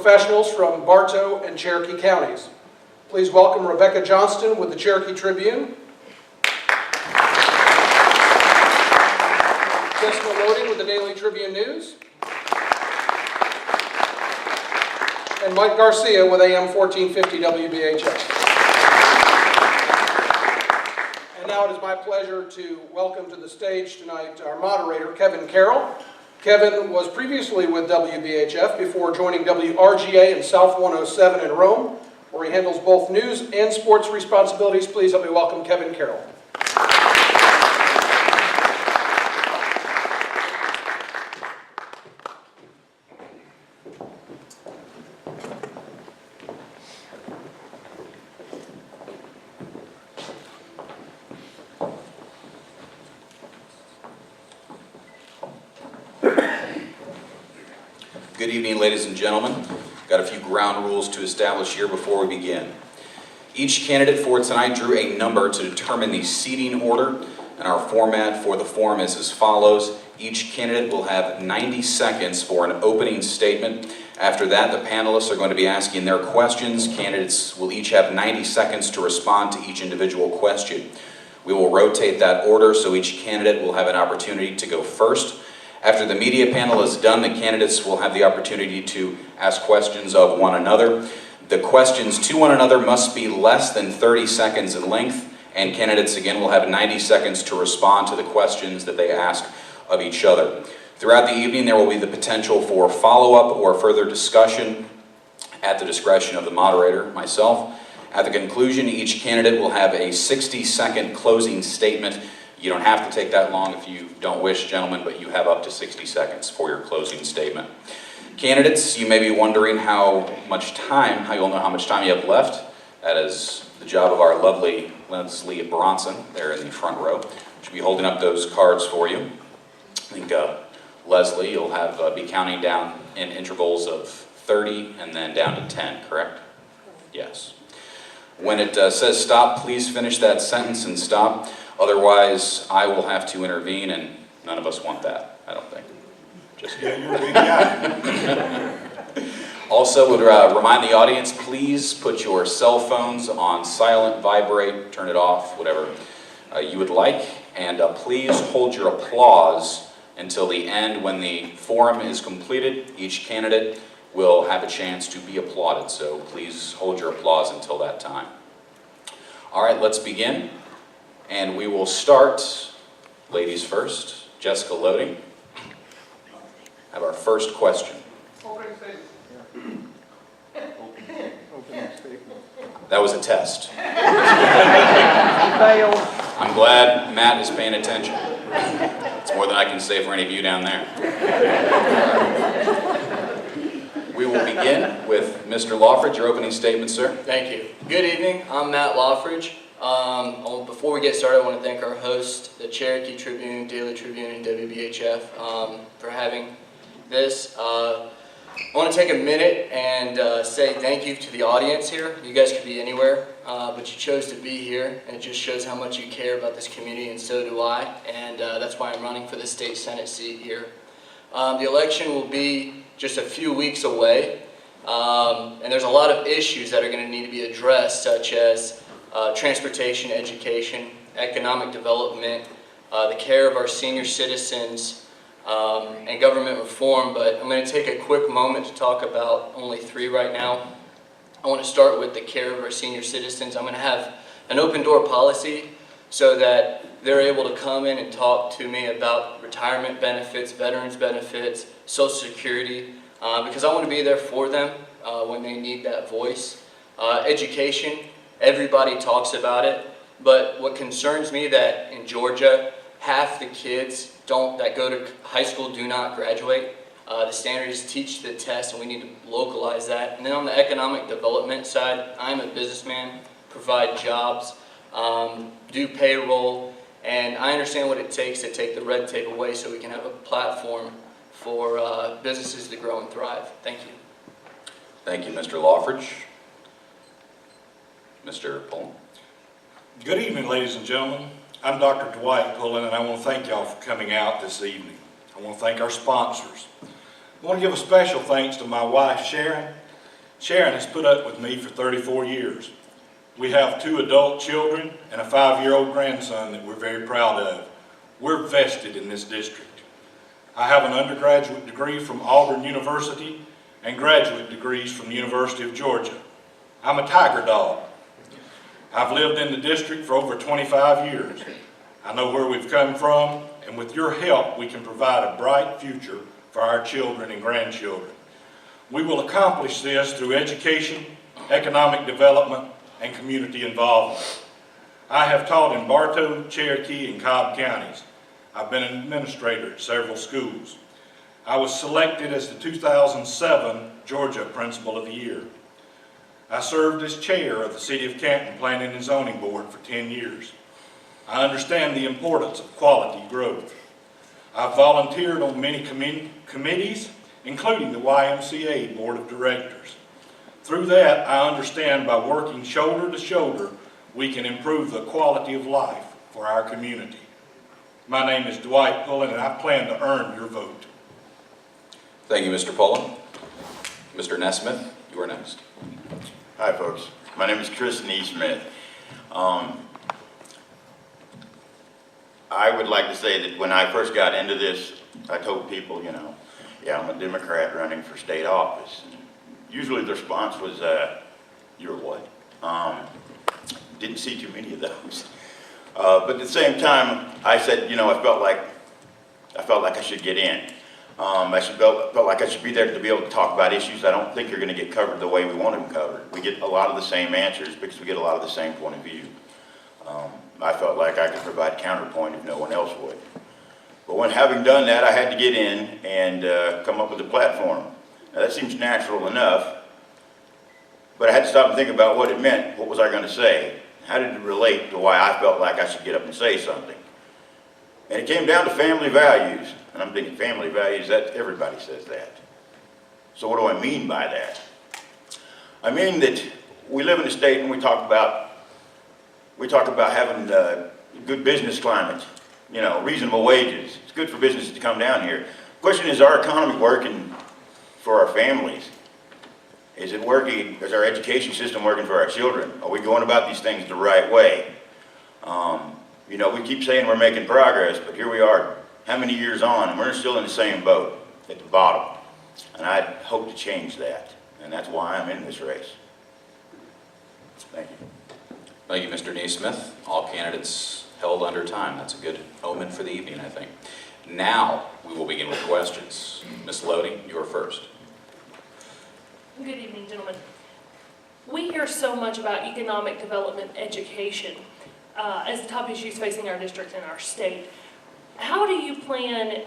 professionals from Bartow and Cherokee counties. Please welcome Rebecca Johnston with the Cherokee Tribune, Jessica Loading with the Daily Tribune News, and Mike Garcia with AM 1450 WBHF. And now it is my pleasure to welcome to the stage tonight our moderator, Kevin Carroll. Kevin was previously with WBHF before joining WRGA in South 107 in Rome, where he handles both news and sports responsibilities. Please help me welcome Kevin Carroll. Good evening, ladies and gentlemen. Got a few ground rules to establish here before we begin. Each candidate for tonight drew a number to determine the seating order, and our format for the forum is as follows. Each candidate will have 90 seconds for an opening statement. After that, the panelists are going to be asking their questions. Candidates will each have 90 seconds to respond to each individual question. We will rotate that order, so each candidate will have an opportunity to go first. After the media panel is done, the candidates will have the opportunity to ask questions of one another. The questions to one another must be less than 30 seconds in length, and candidates again will have 90 seconds to respond to the questions that they ask of each other. Throughout the evening, there will be the potential for follow-up or further discussion at the discretion of the moderator, myself. At the conclusion, each candidate will have a 60-second closing statement. You don't have to take that long if you don't wish, gentlemen, but you have up to 60 seconds for your closing statement. Candidates, you may be wondering how you'll know how much time you have left. That is the job of our lovely Leslie Bronson there in the front row. She'll be holding up those cards for you. I think Leslie, you'll be counting down in intervals of 30 and then down to 10, correct? Yes. When it says stop, please finish that sentence and stop. Otherwise, I will have to intervene, and none of us want that, I don't think. Just kidding. Yeah, you're a big guy. Also, would remind the audience, please put your cell phones on silent, vibrate, turn it off, whatever you would like. And please hold your applause until the end. When the forum is completed, each candidate will have a chance to be applauded. So please hold your applause until that time. All right, let's begin. And we will start, ladies first, Jessica Loading. Have our first question. Opening statement. That was a test. Failed. I'm glad Matt is paying attention. It's more than I can say for any of you down there. We will begin with Mr. Lawford. Your opening statement, sir. Thank you. Good evening. I'm Matt Lawfridge. Before we get started, I want to thank our host, the Cherokee Tribune, Daily Tribune, and WBHF for having this. I want to take a minute and say thank you to the audience here. You guys could be anywhere, but you chose to be here, and it just shows how much you care about this community, and so do I, and that's why I'm running for the state senate seat here. The election will be just a few weeks away, and there's a lot of issues that are going to need to be addressed, such as transportation, education, economic development, the care of our senior citizens, and government reform. But I'm going to take a quick moment to talk about only three right now. I want to start with the care of our senior citizens. I'm going to have an open door policy so that they're able to come in and talk to me about retirement benefits, veterans benefits, Social Security, because I want to be there for them when they need that voice. Education. Everybody talks about it, but what concerns me that in Georgia, half the kids that go to high school do not graduate. The standard is teach the test, and we need to localize that. And then on the economic development side, I'm a businessman, provide jobs, do payroll, and I understand what it takes to take the red tape away so we can have a platform for businesses to grow and thrive. Thank you. Thank you, Mr. Lawfridge. Mr. Pullen. Good evening, ladies and gentlemen. I'm Dr. Dwight Pullen, and I want to thank y'all for coming out this evening. I want to thank our sponsors. I want to give a special thanks to my wife, Sharon, Sharon has put up with me for 34 years. We have 2 adult children and a 5-year-old grandson that we're very proud of. We're vested in this district. I have an undergraduate degree from Auburn University and graduate degrees from the University of Georgia. I'm a Tiger dog. I've lived in the district for over 25 years. I know where we've come from, and with your help, we can provide a bright future for our children and grandchildren. We will accomplish this through education, economic development, and community involvement. I have taught in Bartow, Cherokee, and Cobb counties. I've been an administrator at several schools. I was selected as the 2007 Georgia Principal of the Year. I served as chair of the City of Canton Planning and Zoning Board for 10 years. I understand the importance of quality growth. I've volunteered on many committees, including the YMCA Board of Directors. Through that, I understand by working shoulder to shoulder, we can improve the quality of life for our community. My name is Dwight Pullen, and I plan to earn your vote. Thank you, Mr. Pullen. Mr. Nesmith, you are next. Hi, folks. My name is Chris Neesmith. I would like to say that when I first got into this, I told people, yeah, I'm a Democrat running for state office. And usually the response was, you're what? Didn't see too many of those. But at the same time, I said, I felt like I should get in. I felt like I should be there to be able to talk about issues I don't think are going to get covered the way we want them covered. We get a lot of the same answers because we get a lot of the same point of view. I felt like I could provide counterpoint if no one else would. But when having done that, I had to get in and come up with a platform. Now that seems natural enough, but I had to stop and think about what it meant. What was I going to say? How did it relate to why I felt like I should get up and say something? And it came down to family values. And I'm thinking, family values, that everybody says that. So what do I mean by that? I mean that we live in a state and we talk about having a good business climate, reasonable wages. It's good for businesses to come down here. The question is our economy working for our families? Is it working, is our education system working for our children? Are we going about these things the right way? We keep saying we're making progress, but here we are, how many years on, and we're still in the same boat at the bottom. And I hope to change that, and that's why I'm in this race. Thank you. Thank you, Mr. Neesmith. All candidates held under time. That's a good omen for the evening, I think. Now, we will begin with questions. Ms. Lodi, you are first. Good evening, gentlemen. We hear so much about economic development education as the top issues facing our district and our state. How do you plan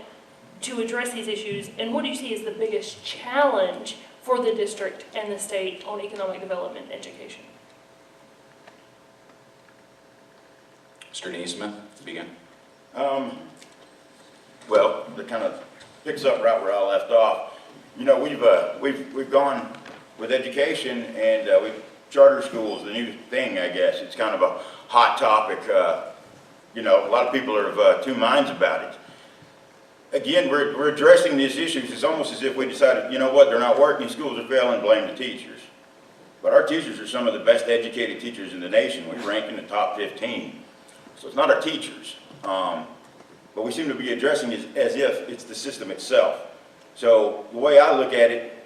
to address these issues, and what do you see as the biggest challenge for the district and the state on economic development education? Mr. Neesmith, begin. Well, that kind of picks up right where I left off. We've gone with education, and charter schools, the new thing, I guess. It's kind of a hot topic. A lot of people are of two minds about it. Again, we're addressing these issues. It's almost as if we decided, they're not working, schools are failing, blame the teachers. But our teachers are some of the best educated teachers in the nation. We rank in the top 15. So it's not our teachers. But we seem to be addressing it as if it's the system itself. So the way I look at it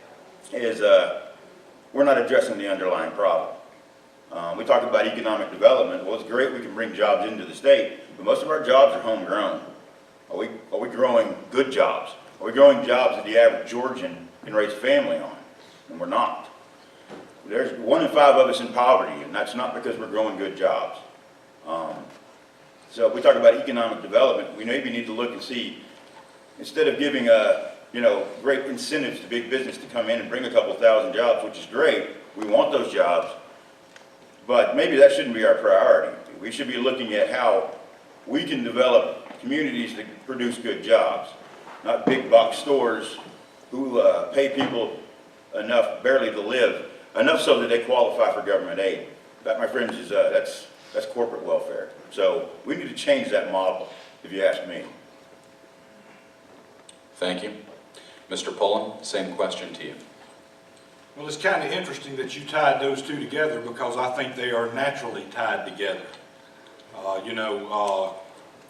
is we're not addressing the underlying problem. We talk about economic development. Well, it's great we can bring jobs into the state, but most of our jobs are homegrown. Are we growing good jobs? Are we growing jobs that the average Georgian can raise a family on? And we're not. There's 1 in 5 of us in poverty, and that's not because we're growing good jobs. So if we talk about economic development, we maybe need to look and see, instead of giving great incentives to big business to come in and bring a couple thousand jobs, which is great, we want those jobs, but maybe that shouldn't be our priority. We should be looking at how we can develop communities that produce good jobs, not big box stores who pay people enough barely to live, enough so that they qualify for government aid. That, my friends, is that's corporate welfare. So we need to change that model, if you ask me. Thank you. Mr. Pullen, same question to you. Well, it's kind of interesting that you tied those two together because I think they are naturally tied together.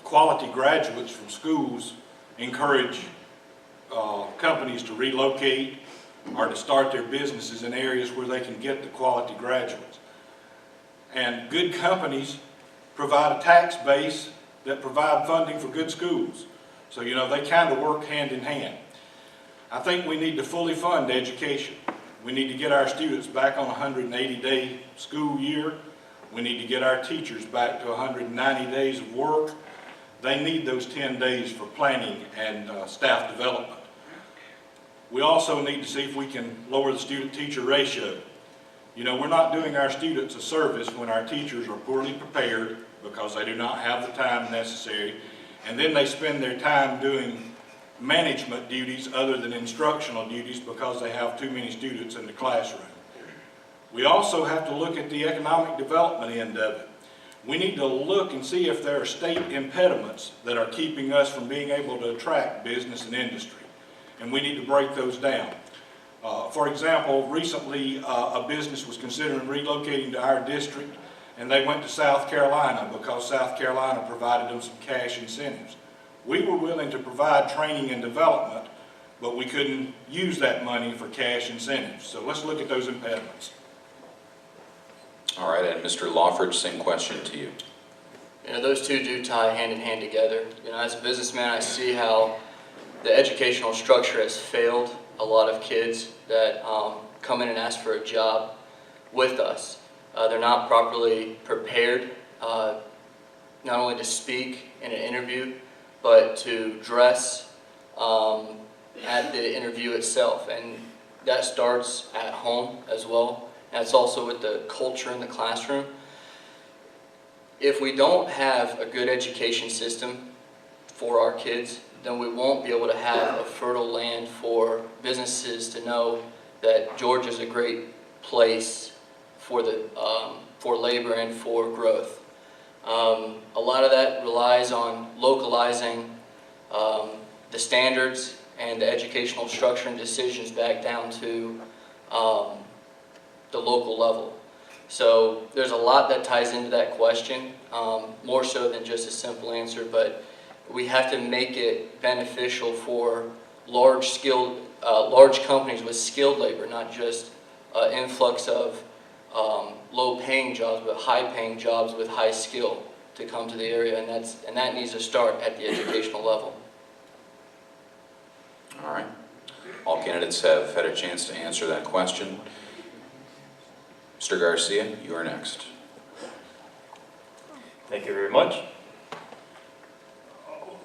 Quality graduates from schools encourage companies to relocate or to start their businesses in areas where they can get the quality graduates. And good companies provide a tax base that provide funding for good schools. So, they kind of work hand in hand. I think we need to fully fund education. We need to get our students back on a 180-day school year. We need to get our teachers back to 190 days of work. They need those 10 days for planning and staff development. We also need to see if we can lower the student-teacher ratio. We're not doing our students a service when our teachers are poorly prepared because they do not have the time necessary, and then they spend their time doing management duties other than instructional duties because they have too many students in the classroom. We also have to look at the economic development end of it. We need to look and see if there are state impediments that are keeping us from being able to attract business and industry, and we need to break those down. For example, recently a business was considering relocating to our district, and they went to South Carolina because South Carolina provided them some cash incentives. We were willing to provide training and development, but we couldn't use that money for cash incentives. So let's look at those impediments. All right, and Mr. Lawford, same question to you. Those two do tie hand in hand together. As a businessman, I see how the educational structure has failed a lot of kids that come in and ask for a job with us. They're not properly prepared, not only to speak in an interview, but to dress at the interview itself. And that starts at home as well. That's also with the culture in the classroom. If we don't have a good education system for our kids, then we won't be able to have a fertile land for businesses to know that Georgia is a great place for labor and for growth. A lot of that relies on localizing the standards and the educational structure and decisions back down to the local level. So there's a lot that ties into that question, more so than just a simple answer, but we have to make it beneficial for large companies with skilled labor, not just influx of low-paying jobs, but high-paying jobs with high skill to come to the area, and that needs to start at the educational level. All right. All candidates have had a chance to answer that question. Mr. Garcia, you are next. Thank you very much.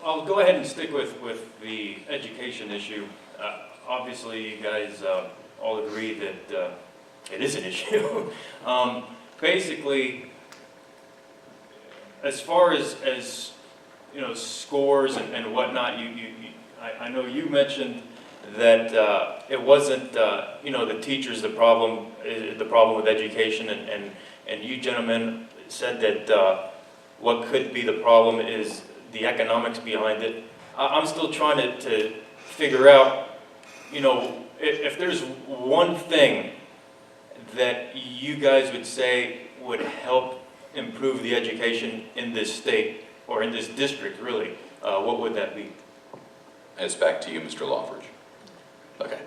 I'll go ahead and stick with the education issue. Obviously, you guys all agree that it is an issue. Basically, as far as scores and whatnot, I know you mentioned that it wasn't the teachers the problem with education, and you gentlemen said that what could be the problem is the economics behind it. I'm still trying to figure out, if there's one thing that you guys would say would help improve the education in this state, or in this district really, what would that be? It's back to you, Mr. Lawford. Okay.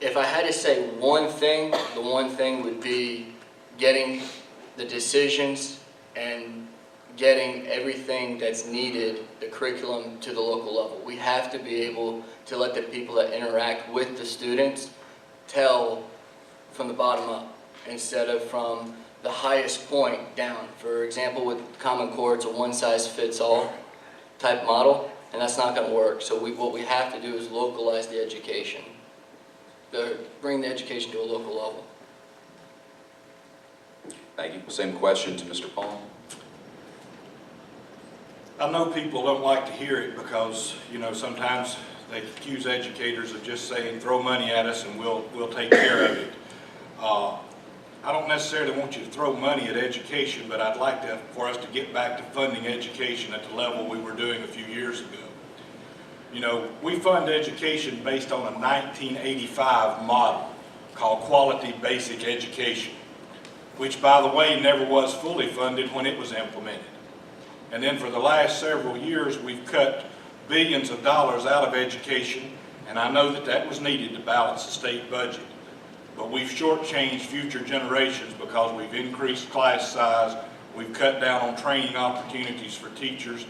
If I had to say one thing, the one thing would be getting the decisions and getting everything that's needed, the curriculum, to the local level. We have to be able to let the people that interact with the students tell from the bottom up instead of from the highest point down. For example, with Common Core, it's a one-size-fits-all type model, and that's not going to work. So what we have to do is localize the education, bring the education to a local level. Thank you. Same question to Mr. Paul. I know people don't like to hear it because, sometimes they accuse educators of just saying, throw money at us and we'll take care of it. I don't necessarily want you to throw money at education, but I'd like for us to get back to funding education at the level we were doing a few years ago. We fund education based on a 1985 model called Quality Basic Education, which, by the way, never was fully funded when it was implemented. And then for the last several years, we've cut billions of dollars out of education, and I know that that was needed to balance the state budget. But we've shortchanged future generations because we've increased class size, we've cut down on training opportunities for teachers,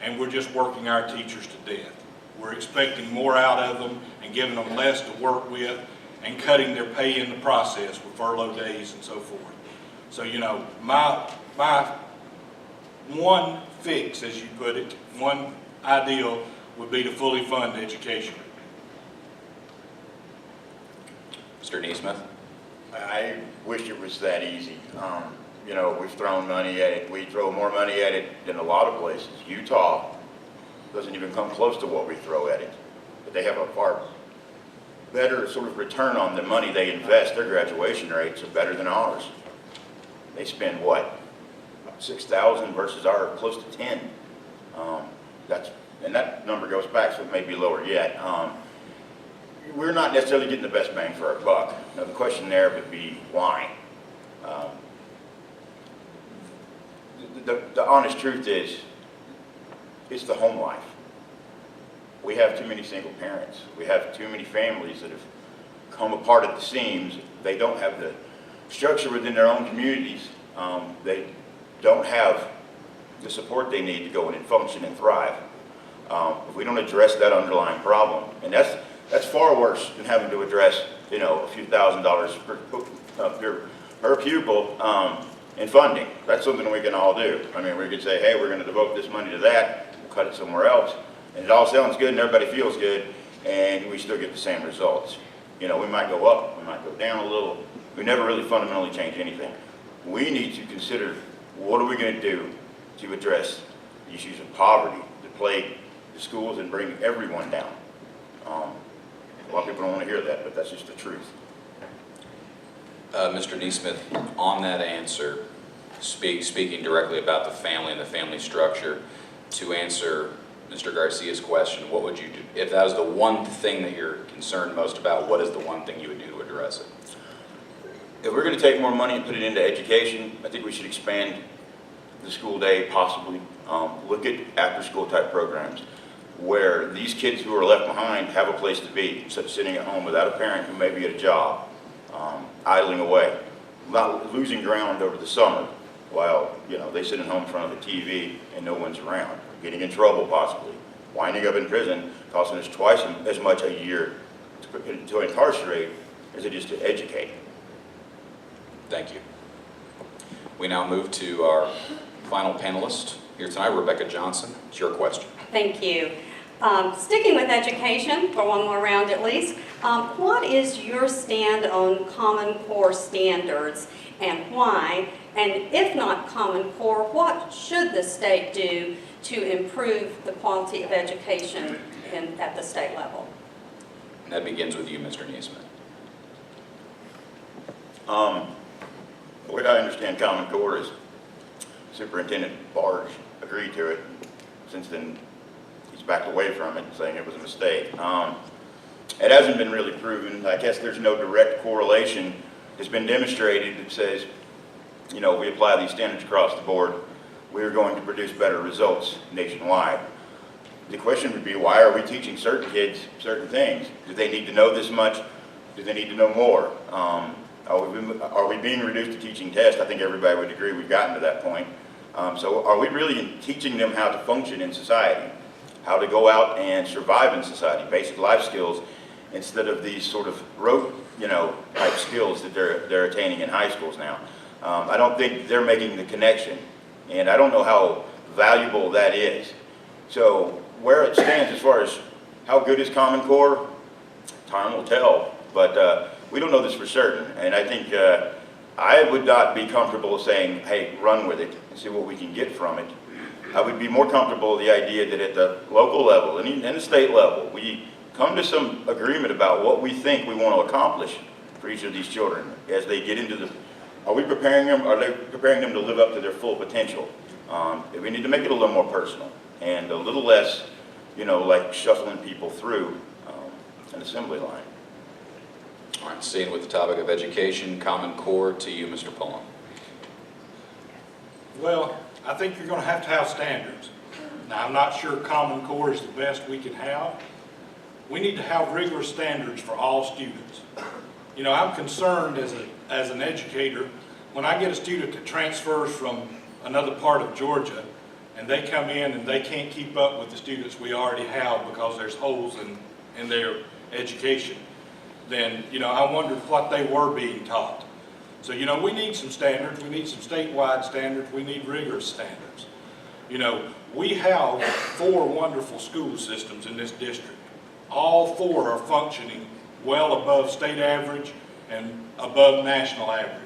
and we're just working our teachers to death. We're expecting more out of them and giving them less to work with and cutting their pay in the process with furlough days and so forth. So, you know, my one fix, as you put it, one ideal would be to fully fund education. Mr. Neesmith? I wish it was that easy. You know, we've thrown money at it. We throw more money at it than a lot of places. Utah doesn't even come close to what we throw at it. But they have a far better sort of return on the money they invest. Their graduation rates are better than ours. They spend what? 6,000 versus our close to 10. And that number goes back, so it may be lower yet. We're not necessarily getting the best bang for our buck. Now the question there would be why? The honest truth is, it's the home life. We have too many single parents. We have too many families that have come apart at the seams. They don't have the structure within their own communities. They don't have the support they need to go in and function and thrive. If we don't address that underlying problem, and that's far worse than having to address, you know, a few $1,000s per pupil in funding. That's something we can all do. I mean, we could say, hey, we're going to devote this money to that, we'll cut it somewhere else, and it all sounds good and everybody feels good, and we still get the same results. You know, we might go up, we might go down a little. We never really fundamentally change anything. We need to consider, what are we going to do to address the issues of poverty that plague the schools and bring everyone down. A lot of people don't want to hear that, but that's just the truth. Mr. Neesmith, on that answer, speaking directly about the family and the family structure, to answer Mr. Garcia's question, what would you do? If that was the one thing that you're concerned most about, what is the one thing you would do to address it? If we're going to take more money and put it into education, I think we should expand the school day possibly. Look at after-school type programs where these kids who are left behind have a place to be, instead of sitting at home without a parent who may be at a job, idling away, not losing ground over the summer while, you know, they sit at home in front of the TV and no one's around, getting in trouble possibly, winding up in prison, costing us twice as much a year to incarcerate as it is to educate. Thank you. We now move to our final panelist here tonight, Rebecca Johnson. It's your question. Thank you. Sticking with education for one more round at least, what is your stand on Common Core standards and why? And if not Common Core, what should the state do to improve the quality of education at the state level? And that begins with you, Mr. Neesmith. The way I understand Common Core is Superintendent Barge agreed to it. Since then, he's backed away from it, saying it was a mistake. It hasn't been really proven. I guess there's no direct correlation that's been demonstrated that says, you know, we apply these standards across the board, we're going to produce better results nationwide. The question would be, why are we teaching certain kids certain things? Do they need to know this much? Do they need to know more? Are we being reduced to teaching tests? I think everybody would agree we've gotten to that point. So are we really teaching them how to function in society, how to go out and survive in society, basic life skills, instead of these sort of rote, you know, type skills that they're attaining in high schools now? I don't think they're making the connection, and I don't know how valuable that is. So where it stands as far as how good is Common Core, time will tell, but we don't know this for certain, and I think I would not be comfortable saying, hey, run with it and see what we can get from it. I would be more comfortable with the idea that at the local level and even the state level, we come to some agreement about what we think we want to accomplish for each of these children as they get into the, are we preparing them, are they preparing them to live up to their full potential? We need to make it a little more personal and a little less, you know, like shuffling people through an assembly line. All right, staying with the topic of education, Common Core, to you, Mr. Pullen. Well, I think you're going to have standards. Now, I'm not sure Common Core is the best we can have. We need to have rigorous standards for all students. You know, I'm concerned as an educator, when I get a student that transfers from another part of Georgia, and they come in and they can't keep up with the students we already have because there's holes in their education, then, you know, I wondered what they were being taught. So, you know, we need some standards. We need some statewide standards. We need rigorous standards. You know, we have 4 wonderful school systems in this district. All 4 are functioning well above state average and above national average.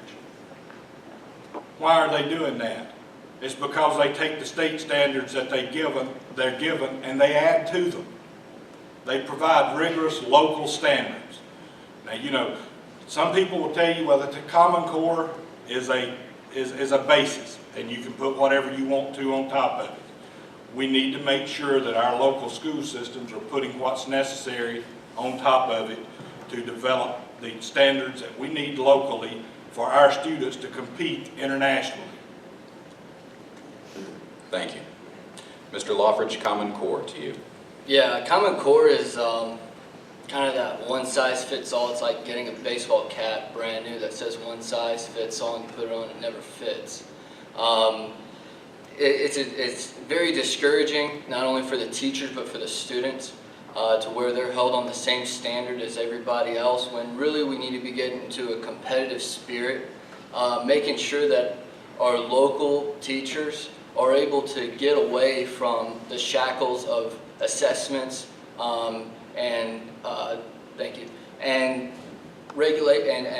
Why are they doing that? It's because they take the state standards that they're given, and they add to them. They provide rigorous local standards. Now, you know, some people will tell you, well, that the Common Core is a basis, and you can put whatever you want to on top of it. We need to make sure that our local school systems are putting what's necessary on top of it to develop the standards that we need locally for our students to compete internationally. Thank you. Mr. Loffridge, Common Core, to you. Yeah, Common Core is kind of that one-size-fits-all. It's like getting a baseball cap brand new that says one size fits all, and you put it on, it never fits. It's very discouraging, not only for the teachers but for the students, to where they're held on the same standard as everybody else, when really we need to be getting into a competitive spirit, making sure that our local teachers are able to get away from the shackles of assessments and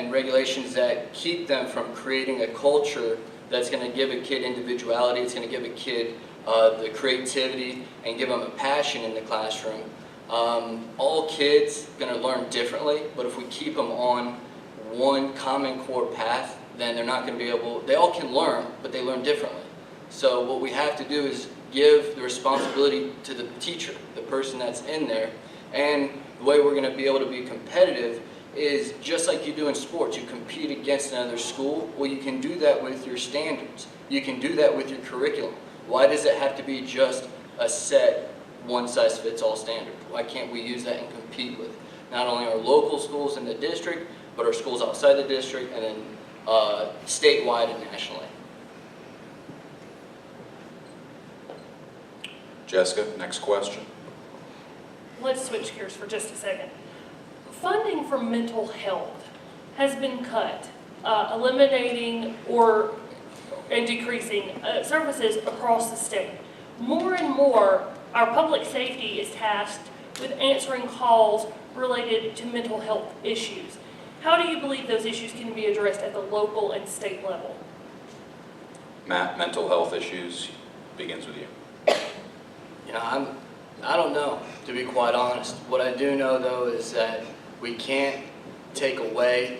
regulations that keep them from creating a culture that's going to give a kid individuality. It's going to give a kid the creativity and give them a passion in the classroom. All kids are going to learn differently, but if we keep them on one Common Core path, then they're not going to be able, they all can learn, but they learn differently. So what we have to do is give the responsibility to the teacher, the person that's in there, and the way we're going to be able to be competitive is just like you do in sports. You compete against another school. Well, you can do that with your standards. You can do that with your curriculum. Why does it have to be just a set one-size-fits-all standard? Why can't we use that and compete with not only our local schools in the district, but our schools outside the district, and then statewide and nationally? Jessica, next question. Let's switch gears for just a second. Funding for mental health has been cut, eliminating and decreasing services across the state. More and more, our public safety is tasked with answering calls related to mental health issues. How do you believe those issues can be addressed at the local and state level? Matt, mental health issues begins with you. You know, I don't know, to be quite honest. What I do know, though, is that we can't take away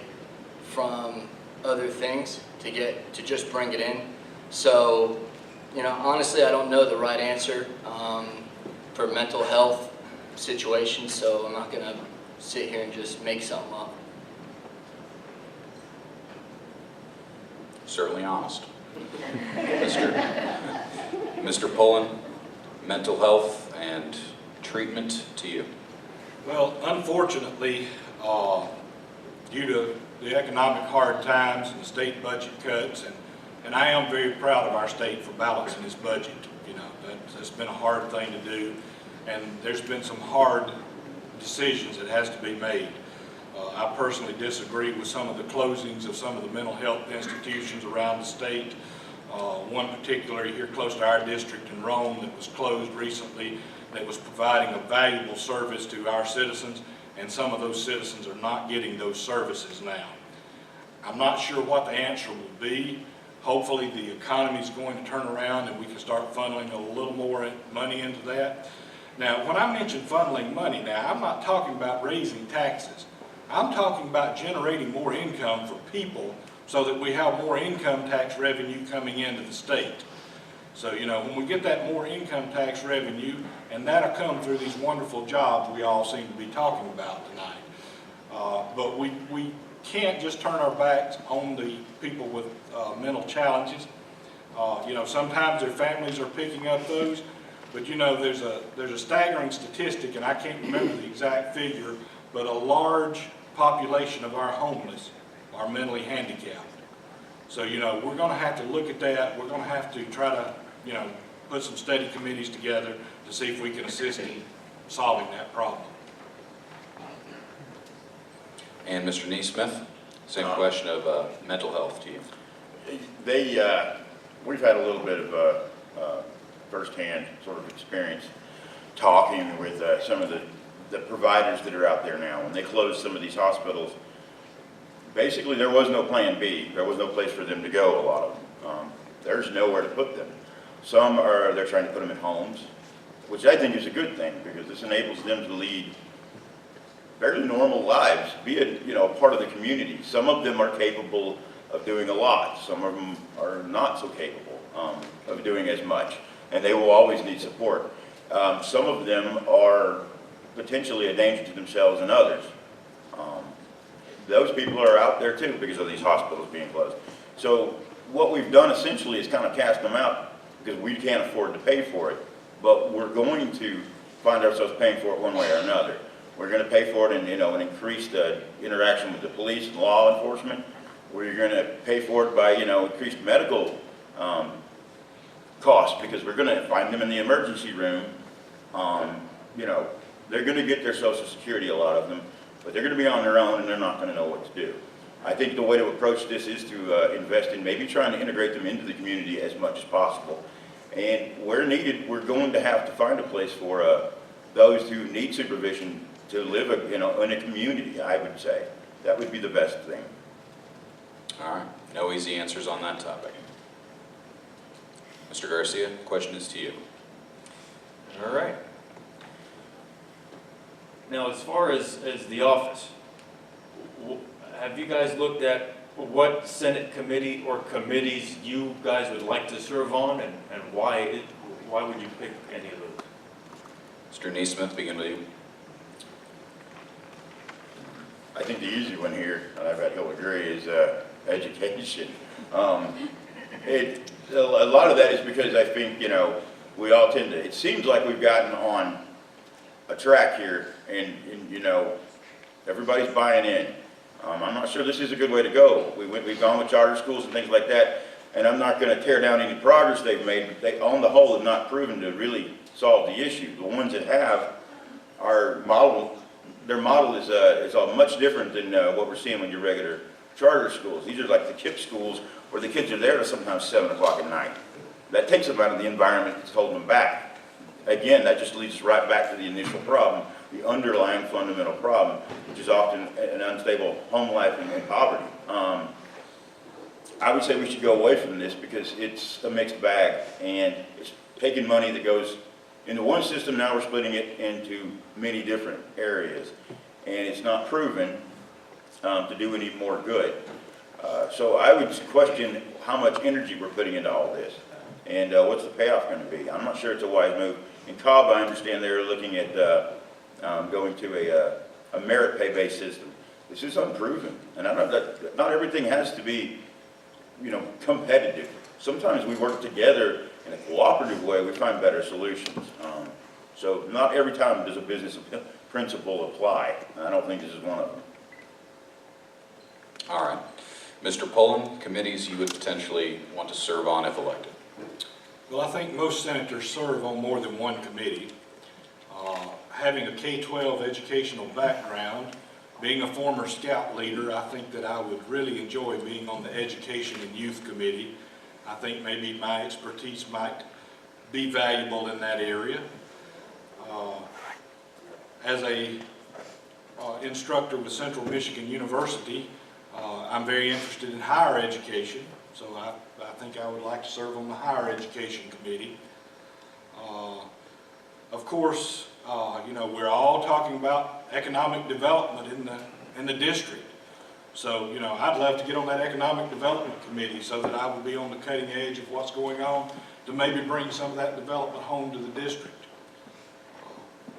from other things to just bring it in. So, you know, honestly, I don't know the right answer for mental health situations, so I'm not going to sit here and just make something up. Certainly honest. Mr. Pullen, mental health and treatment, to you. Well, unfortunately, due to the economic hard times and the state budget cuts, and I am very proud of our state for balancing its budget. You know, that's been a hard thing to do, and there's been some hard decisions that has to be made. I personally disagree with some of the closings of some of the mental health institutions around the state. One particularly here close to our district in Rome that was closed recently, that was providing a valuable service to our citizens, and some of those citizens are not getting those services now. I'm not sure what the answer will be. Hopefully the economy is going to turn around and we can start funneling a little more money into that. Now, when I mention funneling money now, I'm not talking about raising taxes. I'm talking about generating more income for people so that we have more income tax revenue coming into the state. So, you know, when we get that more income tax revenue, and that'll come through these wonderful jobs we all seem to be talking about tonight. But we can't just turn our backs on the people with mental challenges. You know, sometimes their families are picking up those, but you know, there's a staggering statistic, and I can't remember the exact figure, but a large population of our homeless are mentally handicapped. So, you know, we're going to have to look at that. We're going to have to try to, you know, put some study committees together to see if we can assist in solving that problem. And Mr. Neesmith, same question of mental health to you. We've had a little bit of firsthand sort of experience talking with some of the providers that are out there now. When they closed some of these hospitals, basically there was no plan B. There was no place for them to go, a lot of them. There's nowhere to put them. Some they're trying to put them in homes, which I think is a good thing because this enables them to lead fairly normal lives, be a, you know, part of the community. Some of them are capable of doing a lot. Some of them are not so capable of doing as much, and they will always need support. Some of them are potentially a danger to themselves and others. Those people are out there too because of these hospitals being closed. So what we've done essentially is kind of cast them out because we can't afford to pay for it, but we're going to find ourselves paying for it one way or another. We're going to pay for it in, you know, an increased interaction with the police and law enforcement. We're going to pay for it by, you know, increased medical costs because we're going to find them in the emergency room. You know, they're going to get their Social Security, a lot of them, but they're going to be on their own and they're not going to know what to do. I think the way to approach this is to invest in maybe trying to integrate them into the community as much as possible. And where needed, we're going to have to find a place for those who need supervision to live, you know, in a community, I would say. That would be the best thing. All right, no easy answers on that topic. Mr. Garcia, the question is to you. All right. Now, as far as the office, have you guys looked at what Senate committee or committees you guys would like to serve on, and why would you pick any of those? Mr. Neesmith, begin with you. I think the easy one here, and I bet he'll agree, is education. A lot of that is because I think, you know, we all tend to, it seems like we've gotten on a track here and you know, everybody's buying in. I'm not sure this is a good way to go. We've gone with charter schools and things like that, and I'm not going to tear down any progress they've made, but they, on the whole, have not proven to really solve the issue. The ones that have are modeled, their model is all much different than what we're seeing with your regular charter schools. These are like the KIPP schools where the kids are there to sometimes 7 o'clock at night. That takes them out of the environment that's holding them back. Again, that just leads us right back to the initial problem, the underlying fundamental problem, which is often an unstable home life and poverty. I would say we should go away from this because it's a mixed bag, and it's taking money that goes into one system, now we're splitting it into many different areas, and it's not proven to do any more good. So I would question how much energy we're putting into all this, and what's the payoff going to be. I'm not sure it's a wise move. In Cobb, I understand they're looking at going to a merit pay-based system. This is unproven, and I know that not everything has to be, you know, competitive. Sometimes we work together in a cooperative way, we find better solutions. So not every time does a business principle apply. I don't think this is one of them. All right. Mr. Pullen, committees you would potentially want to serve on if elected? Well, I think most senators serve on more than one committee. Having a K-12 educational background, being a former scout leader, I think that I would really enjoy being on the Education and Youth Committee. I think maybe my expertise might be valuable in that area. As a instructor with Central Michigan University, I'm very interested in higher education, so I think I would like to serve on the Higher Education Committee. Of course, you know, we're all talking about economic development in the district. So, you know, I'd love to get on that Economic Development Committee so that I would be on the cutting edge of what's going on to maybe bring some of that development home to the district.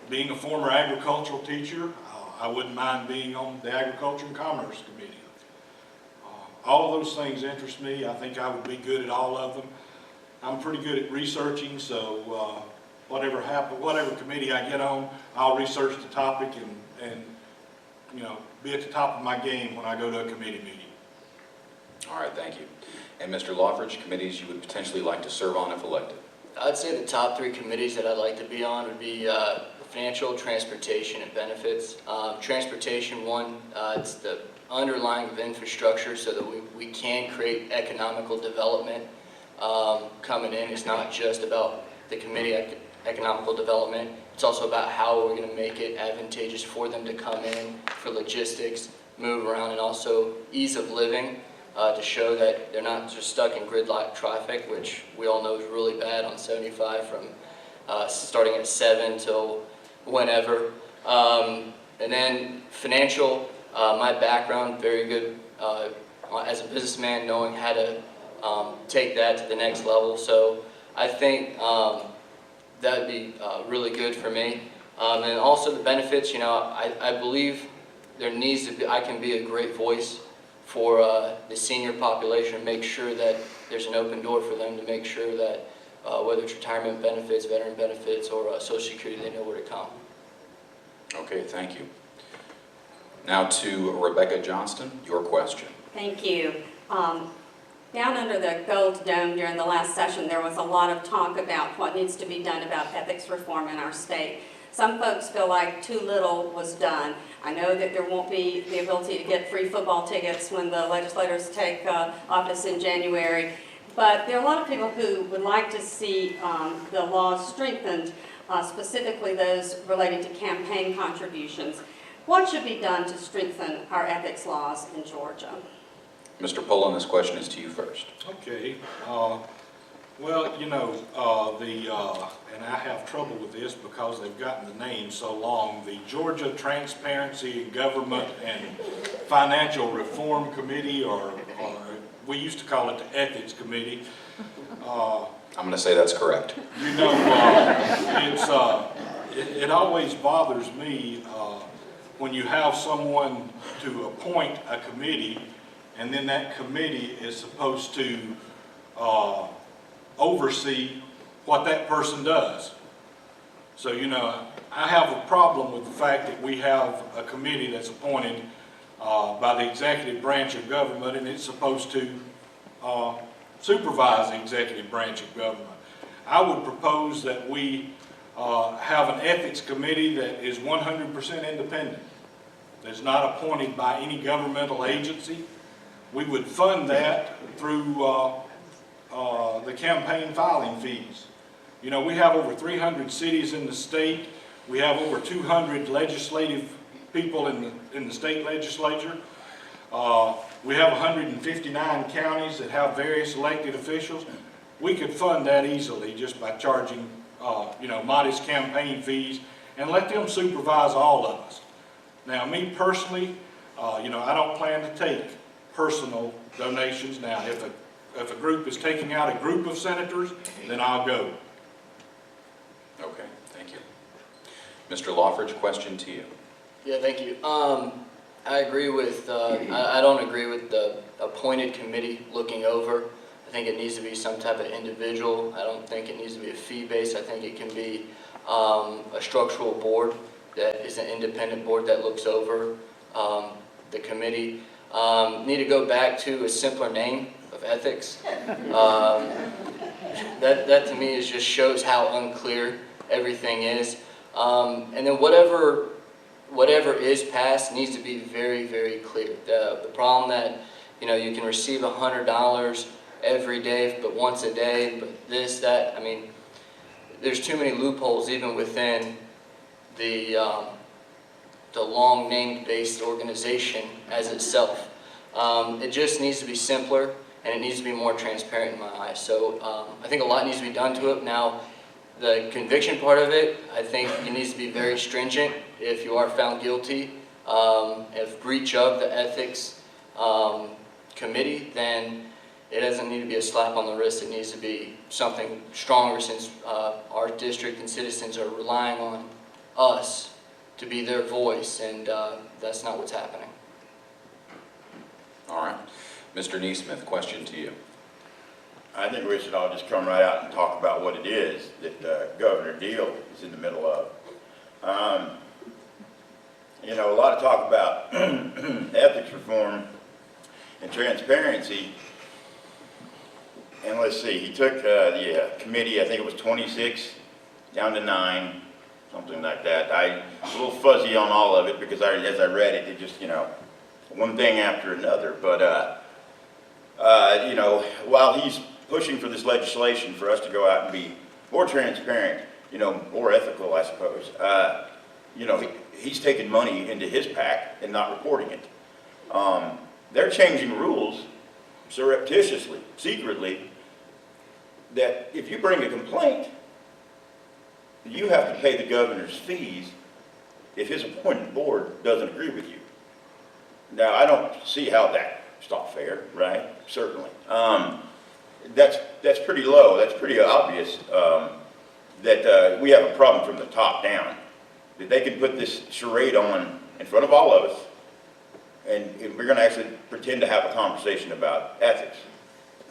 Being a former agricultural teacher, I wouldn't mind being on the Agriculture and Commerce Committee. All of those things interest me. I think I would be good at all of them. I'm pretty good at researching, so whatever committee I get on, I'll research the topic and you know, be at the top of my game when I go to a committee meeting. All right, thank you. And Mr. Loffridge, committees you would potentially like to serve on if elected? I'd say the top 3 committees that I'd like to be on would be financial, transportation, and benefits. Transportation, it's the underlying of infrastructure so that we can create economical development coming in. It's not just about the committee economical development. It's also about how we're going to make it advantageous for them to come in, for logistics, move around, and also ease of living to show that they're not just stuck in gridlock traffic, which we all know is really bad on 75 from starting at 7 till whenever. And then financial, my background, very good as a businessman, knowing how to take that to the next level. So I think that would be really good for me. And also the benefits, you know, I believe there needs to be, I can be a great voice for the senior population, make sure that there's an open door for them to make sure that whether it's retirement benefits, veteran benefits, or Social Security, they know where to come. Okay, thank you. Now to Rebecca Johnston, your question. Thank you. Down under the Gold Dome during the last session, there was a lot of talk about what needs to be done about ethics reform in our state. Some folks feel like too little was done. I know that there won't be the ability to get free football tickets when the legislators take office in January, but there are a lot of people who would like to see the laws strengthened, specifically those relating to campaign contributions. What should be done to strengthen our ethics laws in Georgia? Mr. Pullen, this question is to you first. Okay. Well, you know, and I have trouble with this because they've gotten the name so long, the Georgia Transparency in Government and Financial Reform Committee, or we used to call it the Ethics Committee. I'm going to say that's correct. You know, it always bothers me when you have someone to appoint a committee, and then that committee is supposed to oversee what that person does. So, you know, I have a problem with the fact that we have a committee that's appointed by the executive branch of government, and it's supposed to supervise the executive branch of government. I would propose that we have an ethics committee that is 100% independent, that's not appointed by any governmental agency. We would fund that through the campaign filing fees. You know, we have over 300 cities in the state. We have over 200 legislative people in the state legislature. We have 159 counties that have various elected officials. We could fund that easily just by charging, you know, modest campaign fees and let them supervise all of us. Now, me personally, you know, I don't plan to take personal donations. Now, if a group is taking out a group of senators, then I'll go. Okay, thank you. Mr. Loffridge, question to you. Yeah, thank you. I agree with, I don't agree with the appointed committee looking over. I think it needs to be some type of individual. I don't think it needs to be a fee-based. I think it can be a structural board that is an independent board that looks over the committee. Need to go back to a simpler name of ethics. That to me just shows how unclear everything is. And then whatever is passed needs to be very, very clear. The problem that, you know, you can receive $100 every day, but once a day, but this, that, I mean, there's too many loopholes even within the long named based organization as itself. It just needs to be simpler, and it needs to be more transparent in my eyes. So I think a lot needs to be done to it. Now, the conviction part of it, I think it needs to be very stringent. If you are found guilty of breach of the ethics committee, then it doesn't need to be a slap on the wrist. It needs to be something stronger, since our district and citizens are relying on us to be their voice, and that's not what's happening. All right. Mr. Neesmith, question to you. I think we should all just come right out and talk about what it is that Governor Deal is in the middle of. You know, a lot of talk about ethics reform and transparency. And let's see, he took the committee, I think it was 26, down to 9, something like that. I'm a little fuzzy on all of it because as I read it, it just, you know, one thing after another. But, you know, while he's pushing for this legislation for us to go out and be more transparent, you know, more ethical, I suppose, you know, he's taking money into his PAC and not reporting it. They're changing rules surreptitiously, secretly, that if you bring a complaint, you have to pay the governor's fees if his appointed board doesn't agree with you. Now, I don't see how that's not fair, right? Certainly. That's pretty low. That's pretty obvious that we have a problem from the top down. That they can put this charade on in front of all of us, and we're going to actually pretend to have a conversation about ethics.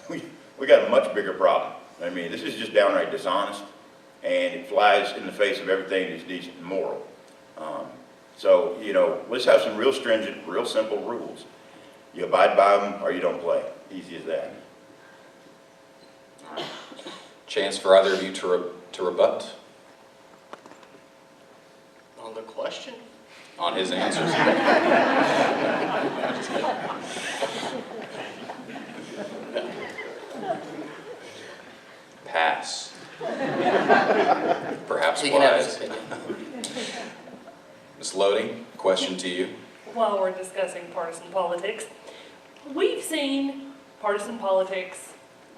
We got a much bigger problem. I mean, this is just downright dishonest, and it flies in the face of everything that's decent and moral. So, you know, let's have some real stringent, real simple rules. You abide by them or you don't play. Easy as that. All right. Chance for either of you to rebut On the question? on his answers. Pass. Perhaps He can have his wise. opinion. Ms. Lodi, question to you. While we're discussing partisan politics, we've seen partisan politics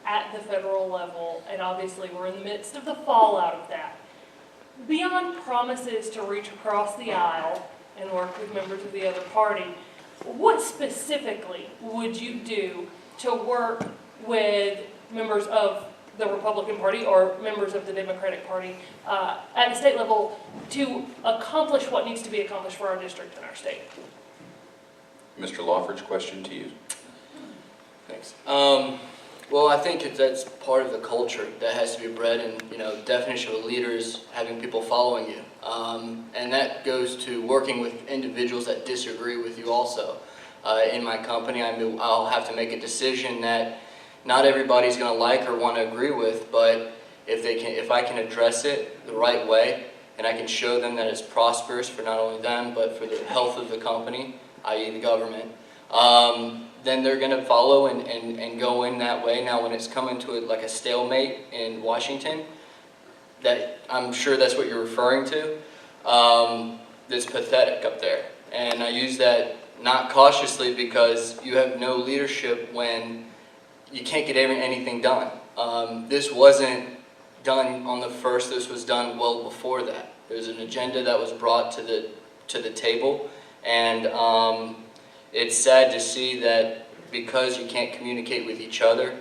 at the federal level, and obviously we're in the midst of the fallout of that. Beyond promises to reach across the aisle and work with members of the other party, what specifically would you do to work with members of the Republican Party or members of the Democratic Party at the state level to accomplish what needs to be accomplished for our district and our state? Mr. Lawfridge, question to you. Thanks. Well, I think that's part of the culture that has to be bred, and definition of a leader is having people following you, and that goes to working with individuals that disagree with you. Also, in my company, I'll have to make a decision that not everybody's going to like or want to agree with, but if I can address it the right way, and I can show them that it's prosperous for not only them but for the health of the company, i.e. the government, then they're going to follow and go in that way. Now, when it's coming to like a stalemate in Washington, that I'm sure that's what you're referring to, it's pathetic up there. And I use that not cautiously because you have no leadership when you can't get anything done. This wasn't done on the first, this was done well before that. There's an agenda that was brought to the table, and it's sad to see that because you can't communicate with each other,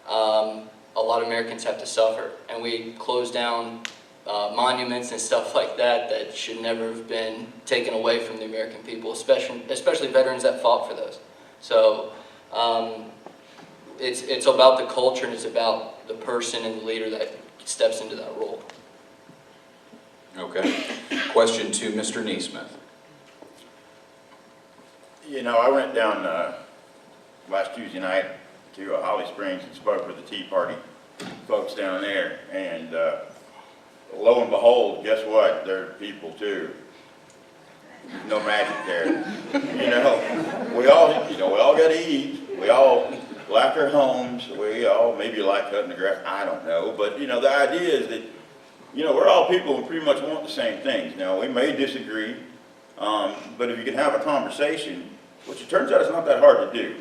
a lot of Americans have to suffer. And we close down monuments and stuff like that should never have been taken away from the American people, especially veterans that fought for those. So it's about the culture, and it's about the person and the leader that steps into that role. Okay. Question to Mr. Neesmith. You know, I went down last Tuesday night to Holly Springs and spoke with the Tea Party folks down there, and lo and behold, guess what? They're people too. There's no magic there. We all got to eat. We all like our homes. We all maybe like cutting the grass. I don't know, but the idea is that we're all people and pretty much want the same things. Now, we may disagree, but if you can have a conversation, which it turns out it's not that hard to do.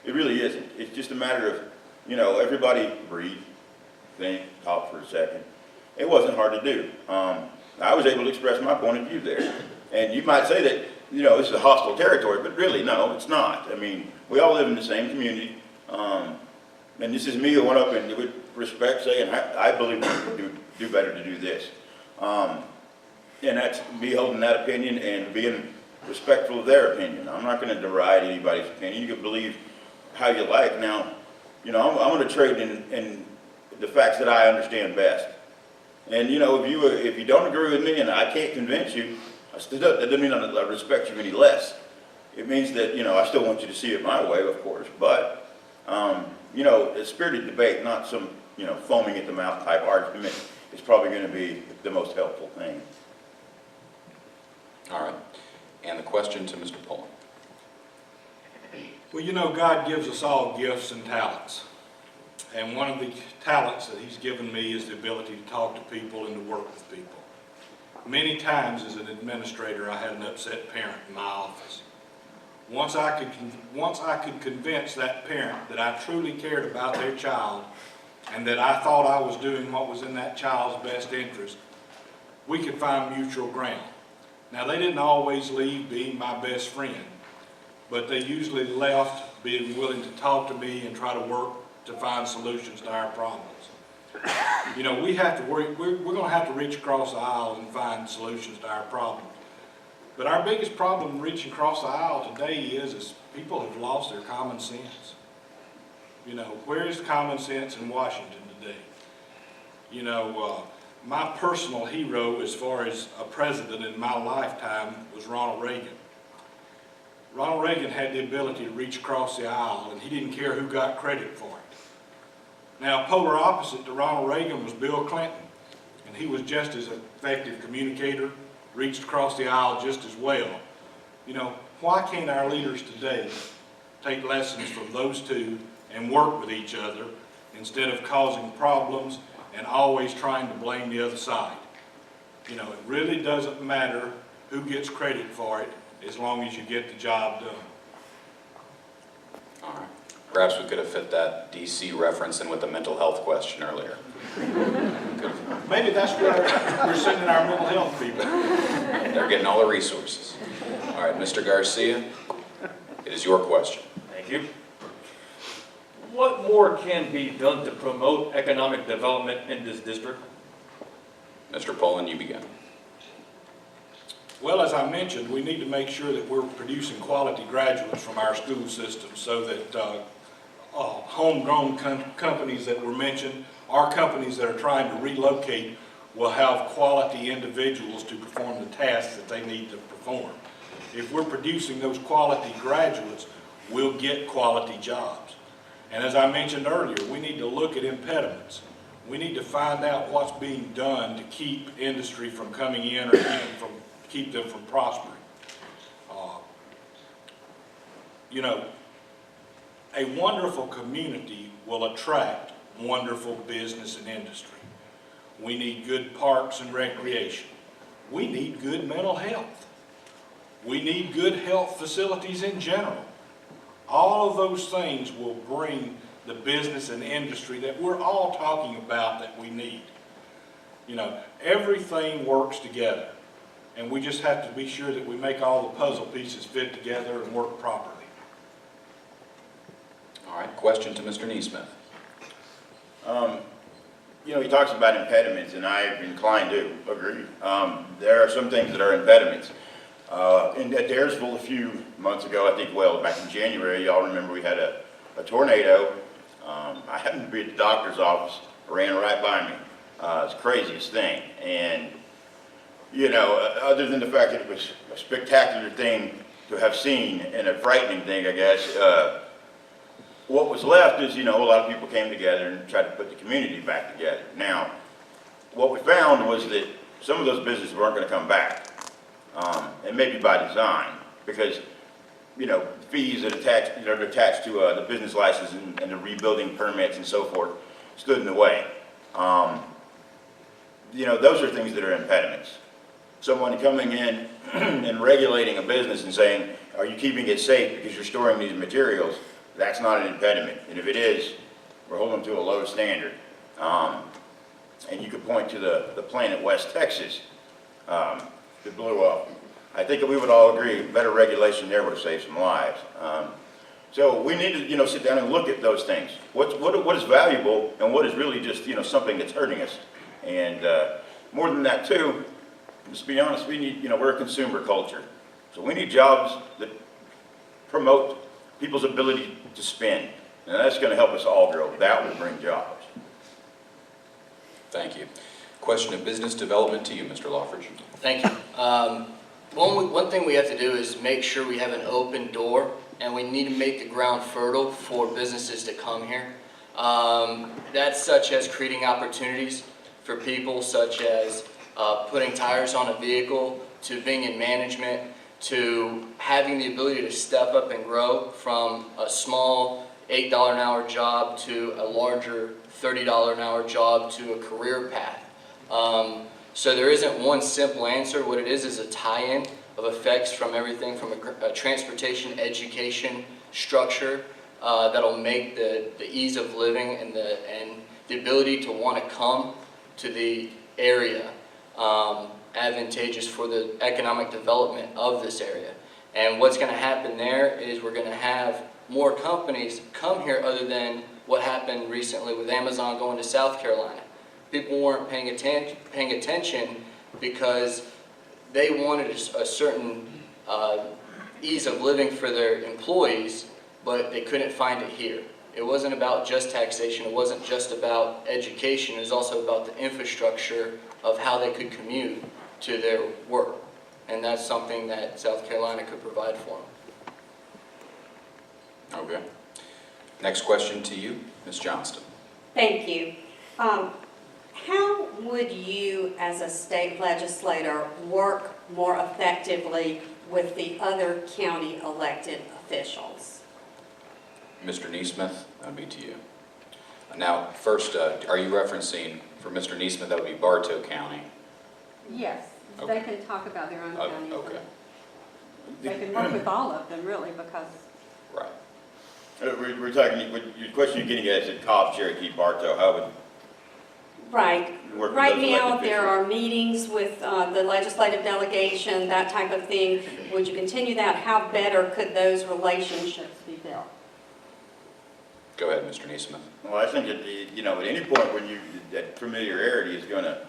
It really isn't. It's just a matter of, everybody breathe, think, talk for a second. It wasn't hard to do. I was able to express my point of view there. And you might say that, this is a hostile territory, but really, no, it's not. I mean, we all live in the same community. And this is me who went up and with respect saying, I believe we could do better to do this. And that's me holding that opinion and being respectful of their opinion. I'm not going to deride anybody's opinion. You can believe how you like. Now, you know, I'm going to trade in the facts that I understand best. And you know, if you don't agree with me and I can't convince you, that doesn't mean I respect you any less. It means that, you know, I still want you to see it my way, of course. But you know, a spirited debate, not some, you know, foaming at the mouth type argument, is probably going to be the most helpful thing. All right. And the question to Mr. Pullen. Well, you know, God gives us all gifts and talents. And one of the talents that He's given me is the ability to talk to people and to work with people. Many times as an administrator, I had an upset parent in my office. Once I could convince that parent that I truly cared about their child and that I thought I was doing what was in that child's best interest, we could find mutual ground. Now, they didn't always leave being my best friend, but they usually left being willing to talk to me and try to work to find solutions to our problems. You know, we have to work, we're going to have to reach across the aisle and find solutions to our problems. But our biggest problem reaching across the aisle today is people have lost their common sense. You know, where is common sense in Washington today? You know, my personal hero as far as a president in my lifetime was Ronald Reagan. Ronald Reagan had the ability to reach across the aisle, and he didn't care who got credit for it. Now, polar opposite to Ronald Reagan was Bill Clinton, and he was just as effective communicator, reached across the aisle just as well. You know, why can't our leaders today take lessons from those two and work with each other instead of causing problems and always trying to blame the other side? You know, it really doesn't matter who gets credit for it as long as you get the job done. All right. Perhaps we could have fit that DC reference in with the mental health question earlier. Maybe that's where we're sending our mental health people. They're getting all the resources. All right, Mr. Garcia, it is your question. Thank you. What more can be done to promote economic development in this district? Mr. Pullen, you begin. Well, as I mentioned, we need to make sure that we're producing quality graduates from our school system so that homegrown companies that were mentioned, our companies that are trying to relocate, will have quality individuals to perform the tasks that they need to perform. If we're producing those quality graduates, we'll get quality jobs. And as I mentioned earlier, we need to look at impediments. We need to find out what's being done to keep industry from coming in or keep them from prospering. You know, a wonderful community will attract wonderful business and industry. We need good parks and recreation. We need good mental health. We need good health facilities in general. All of those things will bring the business and industry that we're all talking about that we need. You know, everything works together, and we just have to be sure that we make all the puzzle pieces fit together and work properly. All right, question to Mr. Neesmith. You know, he talks about impediments, and I'm inclined to agree. There are some things that are impediments. At Daresville a few months ago, I think, well, back in January, y'all remember we had a tornado. I happened to be at the doctor's office, ran right by me. It's the craziest thing. And, you know, other than the fact that it was a spectacular thing to have seen and a frightening thing, I guess, what was left is, you know, a lot of people came together and tried to put the community back together. Now, what we found was that some of those businesses weren't going to come back, and maybe by design, because, you know, fees that are attached to the business license and the rebuilding permits and so forth stood in the way. You know, those are things that are impediments. Someone coming in and regulating a business and saying, are you keeping it safe because you're storing these materials? That's not an impediment. And if it is, we're holding to a low standard. And you could point to the plant at West Texas that blew up. I think that we would all agree better regulation there would have saved some lives. So we need to, you know, sit down and look at those things. What is valuable and what is really just, you know, something that's hurting us. And more than that too, let's be honest, we need, we're a consumer culture. So we need jobs that promote people's ability to spend. And that's going to help us all grow. That will bring jobs. Thank you. Question of business development to you, Mr. Loffridge. Thank you. One thing we have to do is make sure we have an open door, and we need to make the ground fertile for businesses to come here. That's such as creating opportunities for people, such as putting tires on a vehicle, to being in management, to having the ability to step up and grow from a small $8 an hour job to a larger $30 an hour job to a career path. So there isn't one simple answer. What it is a tie-in of effects from everything from a transportation, education structure that'll make the ease of living and the ability to want to come to the area advantageous for the economic development of this area. And what's going to happen there is we're going to have more companies come here, other than what happened recently with Amazon going to South Carolina. People weren't paying attention because they wanted a certain ease of living for their employees, but they couldn't find it here. It wasn't about just taxation, it wasn't just about education, it was also about the infrastructure of how they could commute to their work. And that's something that South Carolina could provide for them. Okay. Next question to you, Ms. Johnston. Thank you. How would you, as a state legislator, work more effectively with the other county elected officials? Mr. Neesmith, that would be to you. Now, first, are you referencing, for Mr. Neesmith, that would be Bartow County? Yes, Okay. they can talk about their own counties. Okay, They can work with all of them, really, because right. We're talking, your question you're getting at is at Cobb, Cherokee, Bartow, how would Right. you work with Right those now, elected there officials? are meetings with the legislative delegation, that type of thing. Would you continue that? How better could those relationships be built? Go ahead, Mr. Neesmith. Well, I think at any point when that familiarity is going to,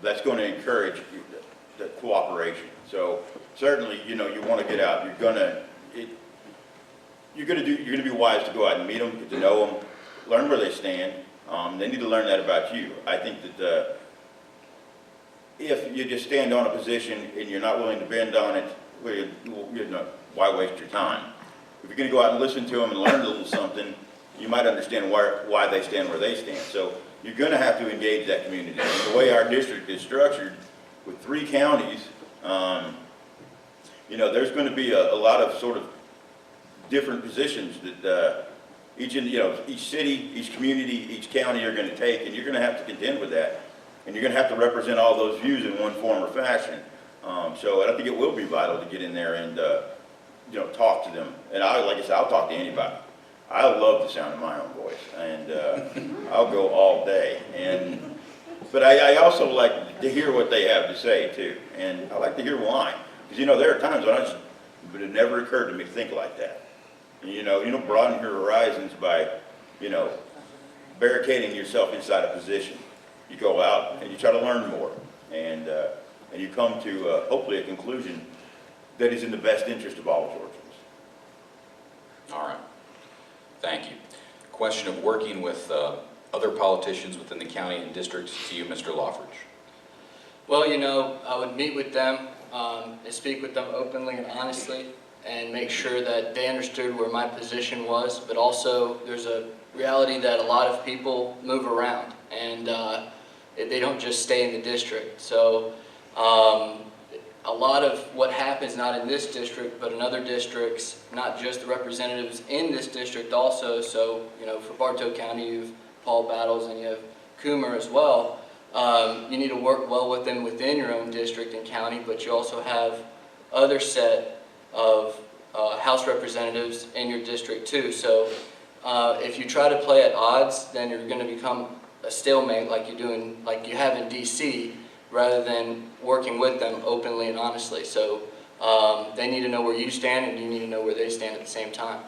that's going to encourage the cooperation. So certainly, you want to get out. You're going to be wise to go out and meet them, get to know them, learn where they stand. They need to learn that about you. I think that if you just stand on a position and you're not willing to bend on it, well, why waste your time? If you're going to go out and listen to them and learn a little something, you might understand why they stand where they stand. So you're going to have to engage that community. And the way our district is structured, with 3 counties, there's going to be a lot of sort of different positions that each city, each community, each county are going to take, and you're going to have to contend with that. And you're going to have to represent all those views in one form or fashion. So I think it will be vital to get in there and talk to them. And like I said, I'll talk to anybody. I love the sound of my own voice, and I'll go all day. But I also like to hear what they have to say too, and I like to hear why. Because there are times when but it never occurred to me to think like that. And, broaden your horizons by, barricading yourself inside a position. You go out and you try to learn more, and you come to hopefully a conclusion that is in the best interest of all Georgians. All right. Thank you. Question of working with other politicians within the county and district to you, Mr. Loffridge. Well, I would meet with them and speak with them openly and honestly, and make sure that they understood where my position was. But also, there's a reality that a lot of people move around, and they don't just stay in the district. So a lot of what happens, not in this district, but in other districts, not just the representatives in this district also. So, for Bartow County, you have Paul Battles and you have Coomer as well. You need to work well with them within your own district and county, but you also have other set of House representatives in your district too. So if you try to play at odds, then you're going to become a stalemate like you have in DC, rather than working with them openly and honestly. So they need to know where you stand, and you need to know where they stand at the same time.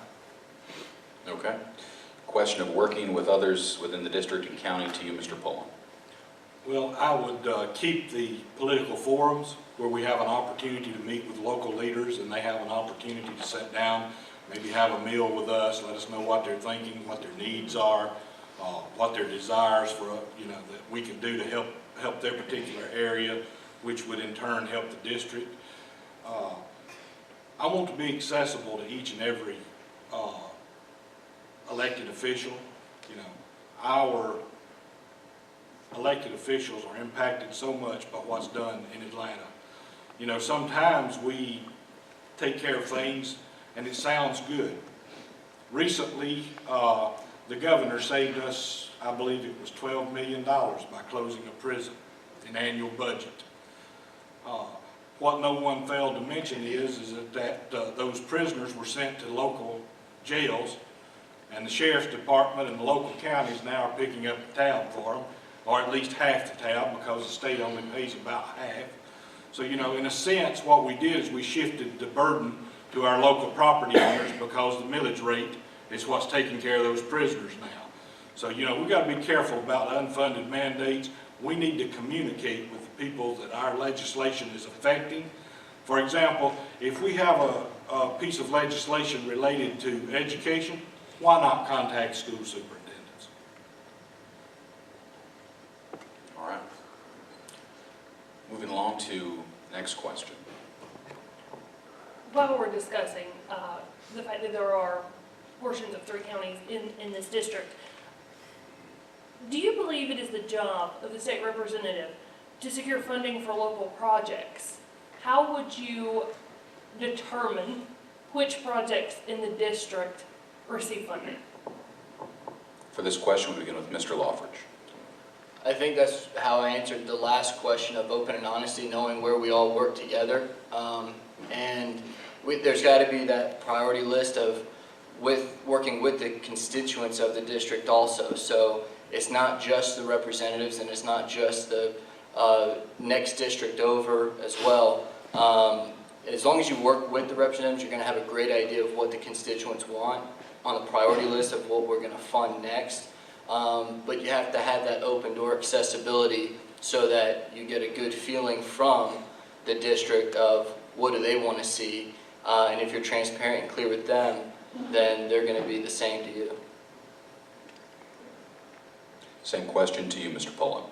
Okay. Question of working with others within the district and county to you, Mr. Pullen. Well, I would keep the political forums where we have an opportunity to meet with local leaders and they have an opportunity to sit down, maybe have a meal with us, let us know what they're thinking, what their needs are, what their desires for, that we can do to help their particular area, which would in turn help the district. I want to be accessible to each and every elected official. Our elected officials are impacted so much by what's done in Atlanta. Sometimes we take care of things and it sounds good. Recently, the governor saved us, I believe it was $12 million by closing a prison in annual budget. What no one failed to mention is that those prisoners were sent to local jails, and the sheriff's department and the local counties now are picking up the tab for them, or at least half the tab, because the state only pays about half. So, in a sense, what we did is we shifted the burden to our local property owners, because the millage rate is what's taking care of those prisoners now. So, we've got to be careful about unfunded mandates. We need to communicate with the people that our legislation is affecting. For example, if we have a piece of legislation related to education, why not contact school superintendents? All right. Moving along to next question. While we're discussing the fact that there are portions of 3 counties in this district, do you believe it is the job of the state representative to secure funding for local projects? How would you determine which projects in the district receive funding? For this question, we begin with Mr. Loffridge. I think that's how I answered the last question of open and honesty, knowing where we all work together. There's got to be that priority list of working with the constituents of the district also. So it's not just the representatives and it's not just the next district over as well. As long as you work with the representatives, you're going to have a great idea of what the constituents want on the priority list of what we're going to fund next. But you have to have that open door accessibility so that you get a good feeling from the district of what do they want to see. And if you're transparent and clear with them, then they're going to be the same to you. Same question to you, Mr. Pullen.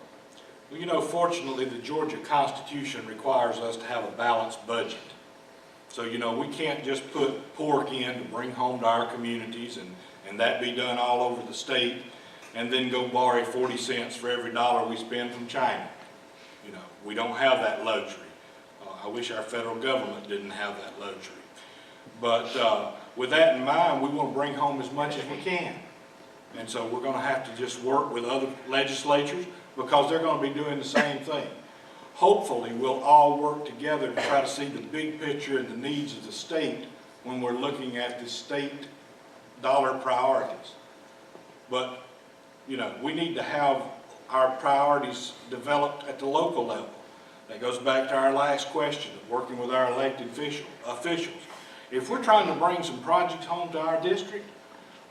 Well, fortunately, the Georgia Constitution requires us to have a balanced budget. So, we can't just put pork in to bring home to our communities and that be done all over the state and then go borrow 40 cents for every dollar we spend from China. We don't have that luxury. I wish our federal government didn't have that luxury. But with that in mind, we want to bring home as much as we can. And so we're going to have to just work with other legislatures because they're going to be doing the same thing. Hopefully, we'll all work together to try to see the big picture and the needs of the state when we're looking at the state dollar priorities. But, we need to have our priorities developed at the local level. That goes back to our last question of working with our elected officials. If we're trying to bring some projects home to our district,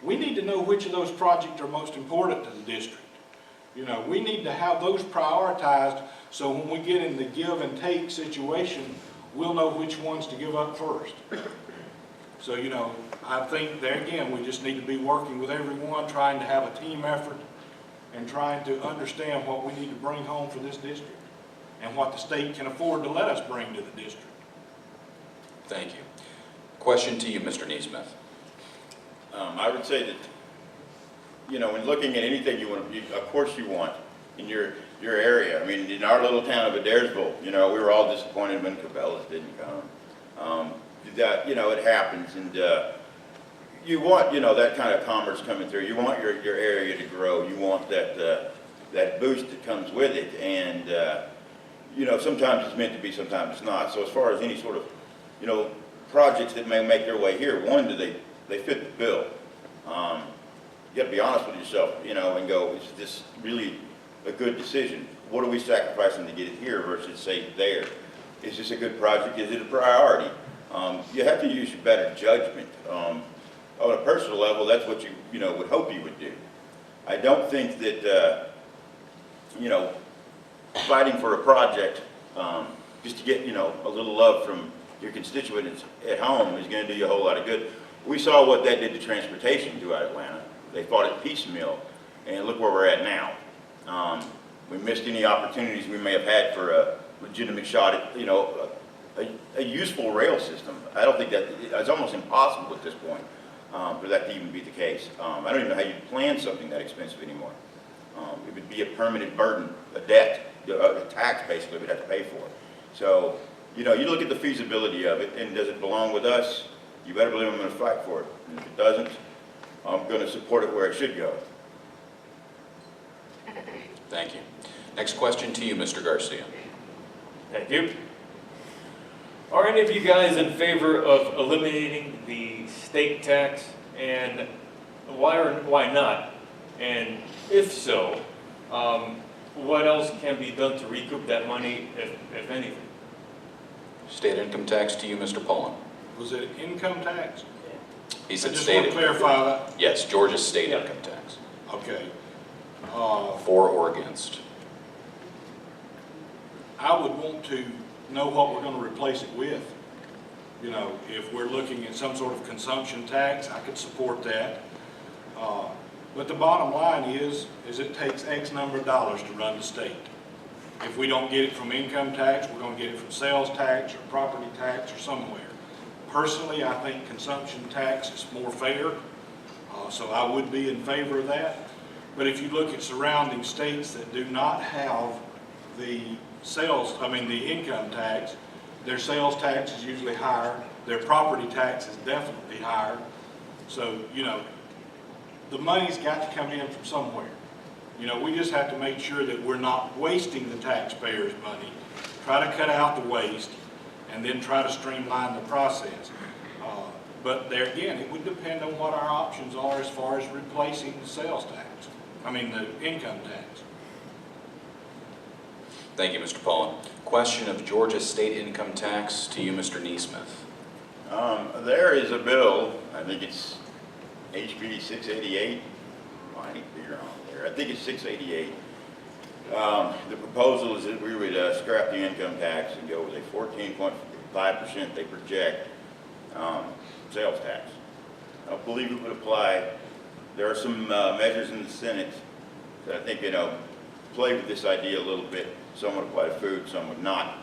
we need to know which of those projects are most important to the district. We need to have those prioritized so when we get in the give and take situation, we'll know which ones to give up first. So, I think there again, we just need to be working with everyone, trying to have a team effort and trying to understand what we need to bring home for this district and what the state can afford to let us bring to the district. Thank you. Question to you, Mr. Neesmith. I would say that, when looking at anything of course you want in your area. I mean, in our little town of Adairsville, we were all disappointed when Cabela's didn't come. It happens, and you want, that kind of commerce coming through. You want your area to grow. You want that boost that comes with it, and sometimes it's meant to be, sometimes it's not. So as far as any sort of, projects that may make their way here, one, do they fit the bill? You got to be honest with yourself, and go, is this really a good decision? What are we sacrificing to get it here versus, say, there? Is this a good project? Is it a priority? You have to use your better judgment. On a personal level, that's what you would hope you would do. I don't think that fighting for a project, just to get, you know, a little love from your constituents at home is gonna do you a whole lot of good. We saw what that did to transportation throughout Atlanta. They fought it piecemeal, and look where we're at now. We missed any opportunities we may have had for a legitimate shot at, you know, a useful rail system. I don't think that, it's almost impossible at this point for that to even be the case. I don't even know how you plan something that expensive anymore. It would be a permanent burden, a debt, a tax basically we'd have to pay for it. So, you know, you look at the feasibility of it, and does it belong with us? You better believe I'm going to fight for it. And if it doesn't, I'm going to support it where it should go. Thank you. Next question to you, Mr. Garcia. Thank you. Are any of you guys in favor of eliminating the state tax, and why or why not? And if so, what else can be done to recoup that money, if anything? State income tax to you, Mr. Pullen. Was it income tax? He I said just state. want to clarify that. Yes, Georgia's state Yeah. income tax. Okay. For or against? I would want to know what we're going to replace it with. You know, if we're looking at some sort of consumption tax, I could support that. But the bottom line is it takes X number of dollars to run the state. If we don't get it from income tax, we're going to get it from sales tax or property tax or somewhere. Personally, I think consumption tax is more fair, so I would be in favor of that. But if you look at surrounding states that do not have the income tax, their sales tax is usually higher, their property tax is definitely higher. So, you know, the money's got to come in from somewhere. You know, we just have to make sure that we're not wasting the taxpayers' money, try to cut out the waste, and then try to streamline the process. But there again, it would depend on what our options are as far as replacing the sales tax, the income tax. Thank you, Mr. Pullen. Question of Georgia state income tax to you, Mr. Neesmith. There is a bill, I think it's HB 688, I think you're on there, I think it's 688. The proposal is that we would scrap the income tax and go with a 14.5% they project sales tax. I don't believe it would apply. There are some measures in the Senate that I think, you know, play with this idea a little bit. Some would apply to food, some would not.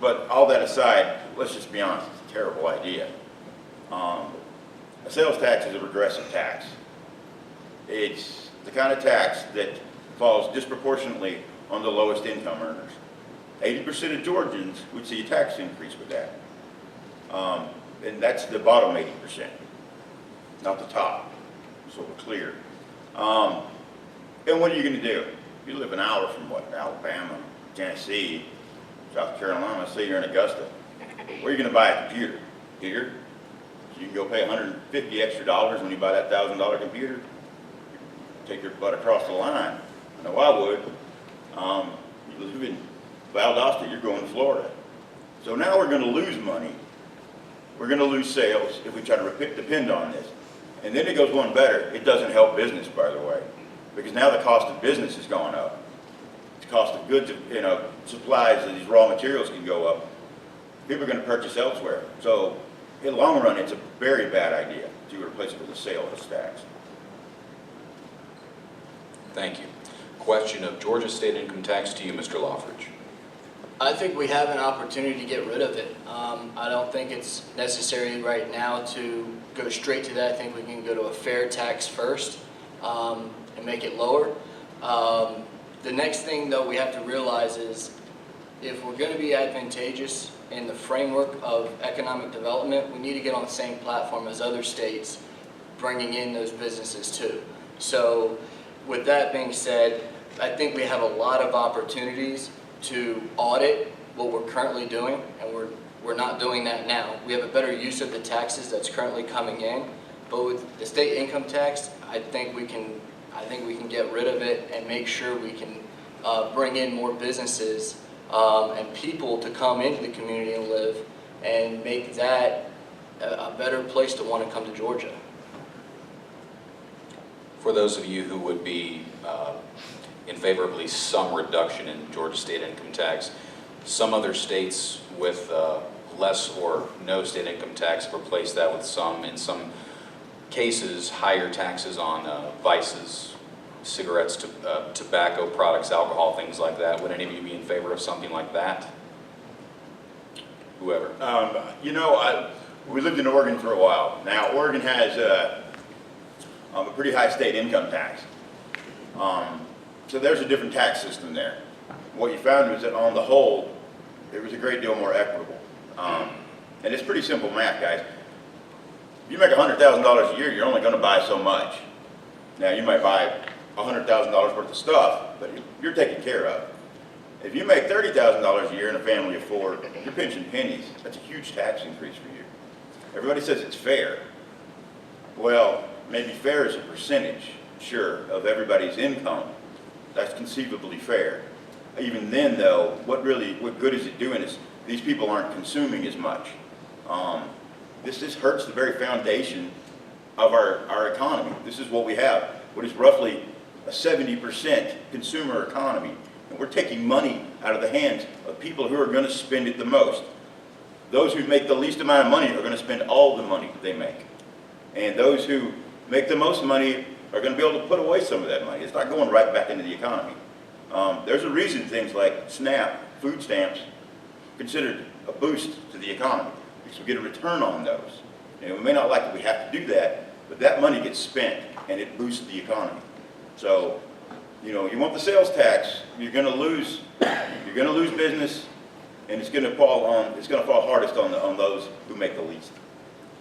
But all that aside, let's just be honest, it's a terrible idea. A sales tax is a regressive tax. It's the kind of tax that falls disproportionately on the lowest income earners. 80% of Georgians would see a tax increase with that. And that's the bottom 80%, not the top, so we're clear. And what are you going to do? You live an hour from what? Alabama, Tennessee, South Carolina, say you're in Augusta. Where are you going to buy a computer? Here? So you can go pay $150 extra when you buy that $1,000 computer. Take your butt across the line. I know I would. You live in Valdosta, you're going to Florida. So now we're going to lose money. We're going to lose sales if we try to depend on this. And then it goes one better. It doesn't help business, by the way, because now the cost of business has gone up. The cost of goods, you know, supplies and these raw materials can go up. People are going to purchase elsewhere. So in the long run, it's a very bad idea to replace it with a sales tax. Thank you. Question of Georgia state income tax to you, Mr. Loffridge. I think we have an opportunity to get rid of it. I don't think it's necessary right now to go straight to that. I think we can go to a fair tax first and make it lower. The next thing, though, we have to realize is if we're going to be advantageous in the framework of economic development, we need to get on the same platform as other states, bringing in those businesses too. So with that being said, I think we have a lot of opportunities to audit what we're currently doing, and we're not doing that now. We have a better use of the taxes that's currently coming in, but with the state income tax, I think we can get rid of it and make sure we can bring in more businesses and people to come into the community and live, and make that a better place to want to come to Georgia. For those of you who would be in favor of at least some reduction in Georgia state income tax. Some other states with less or no state income tax have replaced that with some, in some cases, higher taxes on vices, cigarettes, tobacco products, alcohol, things like that. Would any of you be in favor of something like that? Whoever. You know, we lived in Oregon for a while. Now, Oregon has a pretty high state income tax. So there's a different tax system there. What you found was that on the whole, it was a great deal more equitable. And it's pretty simple math, guys. If you make $100,000 a year, you're only going to buy so much. Now, you might buy $100,000 worth of stuff, but you're taken care of. If you make $30,000 a year in a family of four, you're pinching pennies. That's a huge tax increase for you. Everybody says it's fair. Well, maybe fair is a percentage, sure, of everybody's income. That's conceivably fair. Even then, though, what good is it doing is these people aren't consuming as much. This just hurts the very foundation of our economy. This is what we have, what is roughly a 70% consumer economy. And we're taking money out of the hands of people who are going to spend it the most. Those who make the least amount of money are going to spend all the money they make. And those who make the most money are going to be able to put away some of that money. It's not going right back into the economy. There's a reason things like SNAP, food stamps, considered a boost to the economy, because we get a return on those. And we may not like that we have to do that, but that money gets spent and it boosts the economy. So, you know, you want the sales tax, you're going to lose business, and it's going to fall hardest on those who make the least.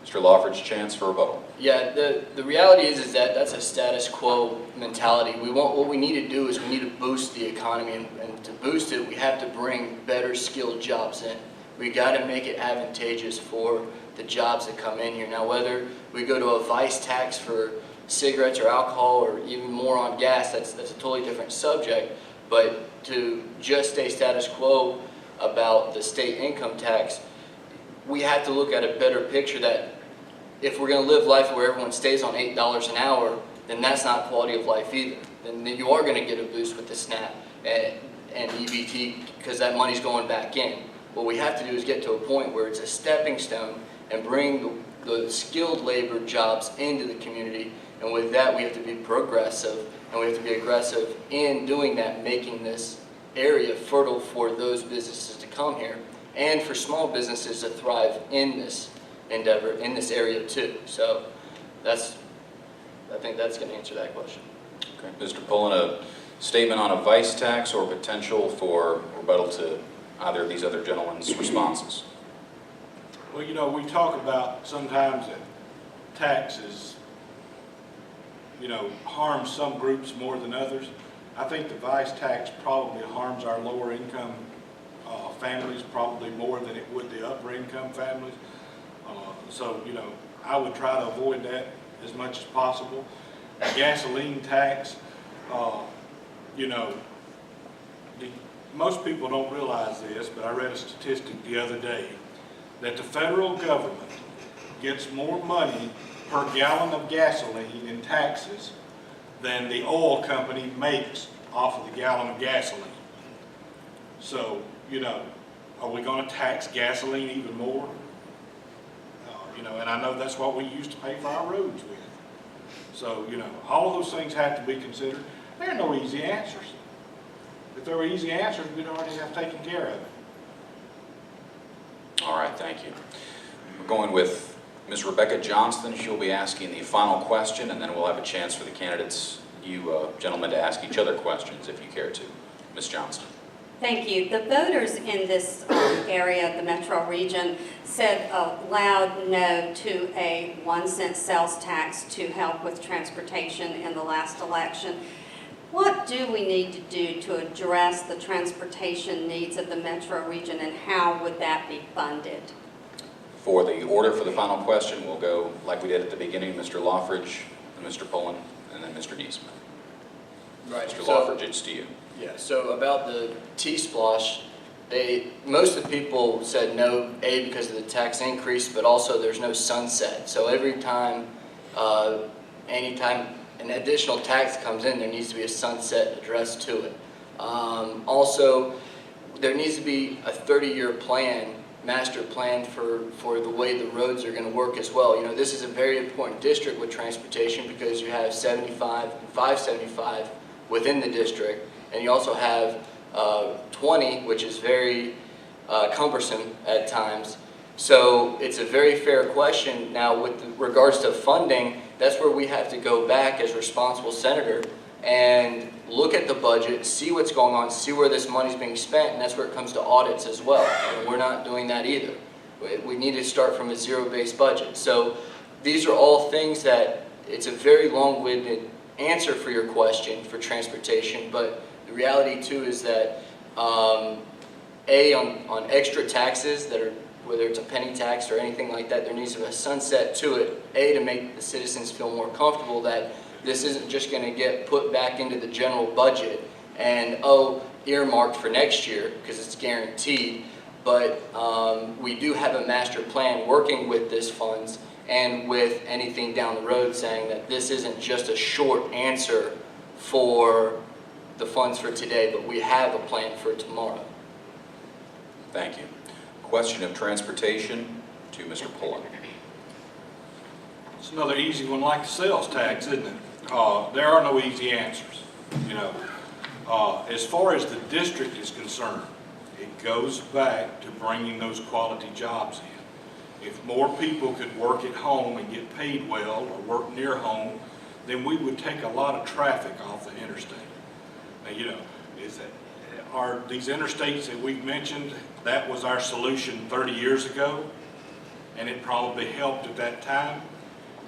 Mr. Lawford's chance for rebuttal. Yeah, the reality is that that's a status quo mentality. What we need to do is we need to boost the economy, and to boost it, we have to bring better skilled jobs in. We got to make it advantageous for the jobs that come in here. Now, whether we go to a vice tax for cigarettes or alcohol or even more on gas, that's a totally different subject. But to just stay status quo about the state income tax, we have to look at a better picture that if we're going to live life where everyone stays on $8 an hour, then that's not quality of life either. Then you are going to get a boost with the SNAP and EBT because that money's going back in. What we have to do is get to a point where it's a stepping stone and bring the skilled labor jobs into the community. And with that, we have to be progressive and we have to be aggressive in doing that, making this area fertile for those businesses to come here and for small businesses to thrive in this endeavor, in this area too. So I think that's going to answer that question. Okay. Mr. Pullen, a statement on a vice tax or potential for rebuttal to either of these other gentlemen's responses? Well, you know, we talk about sometimes that taxes, you know, harm some groups more than others. I think the vice tax probably harms our lower income families probably more than it would the upper income families. So, you know, I would try to avoid that as much as possible. Gasoline tax, you know, most people don't realize this, but I read a statistic the other day that the federal government gets more money per gallon of gasoline in taxes than the oil company makes off of the gallon of gasoline. So, you know, are we going to tax gasoline even more? You know, and I know that's what we used to pay for our roads with. So, you know, all of those things have to be considered. There are no easy answers. If there were easy answers, we'd already have taken care of it. All right, thank you. We're going with Ms. Rebecca Johnston. She'll be asking the final question, and then we'll have a chance for the candidates, you gentlemen, to ask each other questions if you care to. Ms. Johnston. Thank you. The voters in this area, the metro region, said a loud no to a 1-cent sales tax to help with transportation in the last election. What do we need to do to address the transportation needs of the metro region, and how would that be funded? For the order for the final question, we'll go like we did at the beginning, Mr. Lawfridge, Mr. Pullen, and then Mr. Niesman. Right. Mr. So, Lawfridge, it's to you. yeah, so about the T-Splosh, most of the people said no, A, because of the tax increase, but also there's no sunset. So every time, anytime an additional tax comes in, there needs to be a sunset addressed to it. Also, there needs to be a 30-year plan, master plan for the way the roads are going to work as well. You know, this is a very important district with transportation because you have 75 and 575 within the district, and you also have 20, which is very cumbersome at times. So it's a very fair question. Now, with regards to funding, that's where we have to go back as responsible senator and look at the budget, see what's going on, see where this money's being spent, and that's where it comes to audits as well. And we're not doing that either. We need to start from a zero-based budget. So these are all things that, it's a very long-winded answer for your question for transportation, but the reality too is that on extra taxes that are, whether it's a penny tax or anything like that, there needs to be a sunset to it, to make the citizens feel more comfortable that this isn't just going to get put back into the general budget and, earmarked for next year because it's guaranteed. But we do have a master plan working with this funds and with anything down the road saying that this isn't just a short answer for the funds for today, but we have a plan for tomorrow. Thank you. Question of transportation to Mr. Pullen. It's another easy one like the sales tax, isn't it? There are no easy answers, you know. As far as the district is concerned, it goes back to bringing those quality jobs in. If more people could work at home and get paid well or work near home, then we would take a lot of traffic off the interstate. Now, you know, are these interstates that we've mentioned, that was our solution 30 years ago, and it probably helped at that time.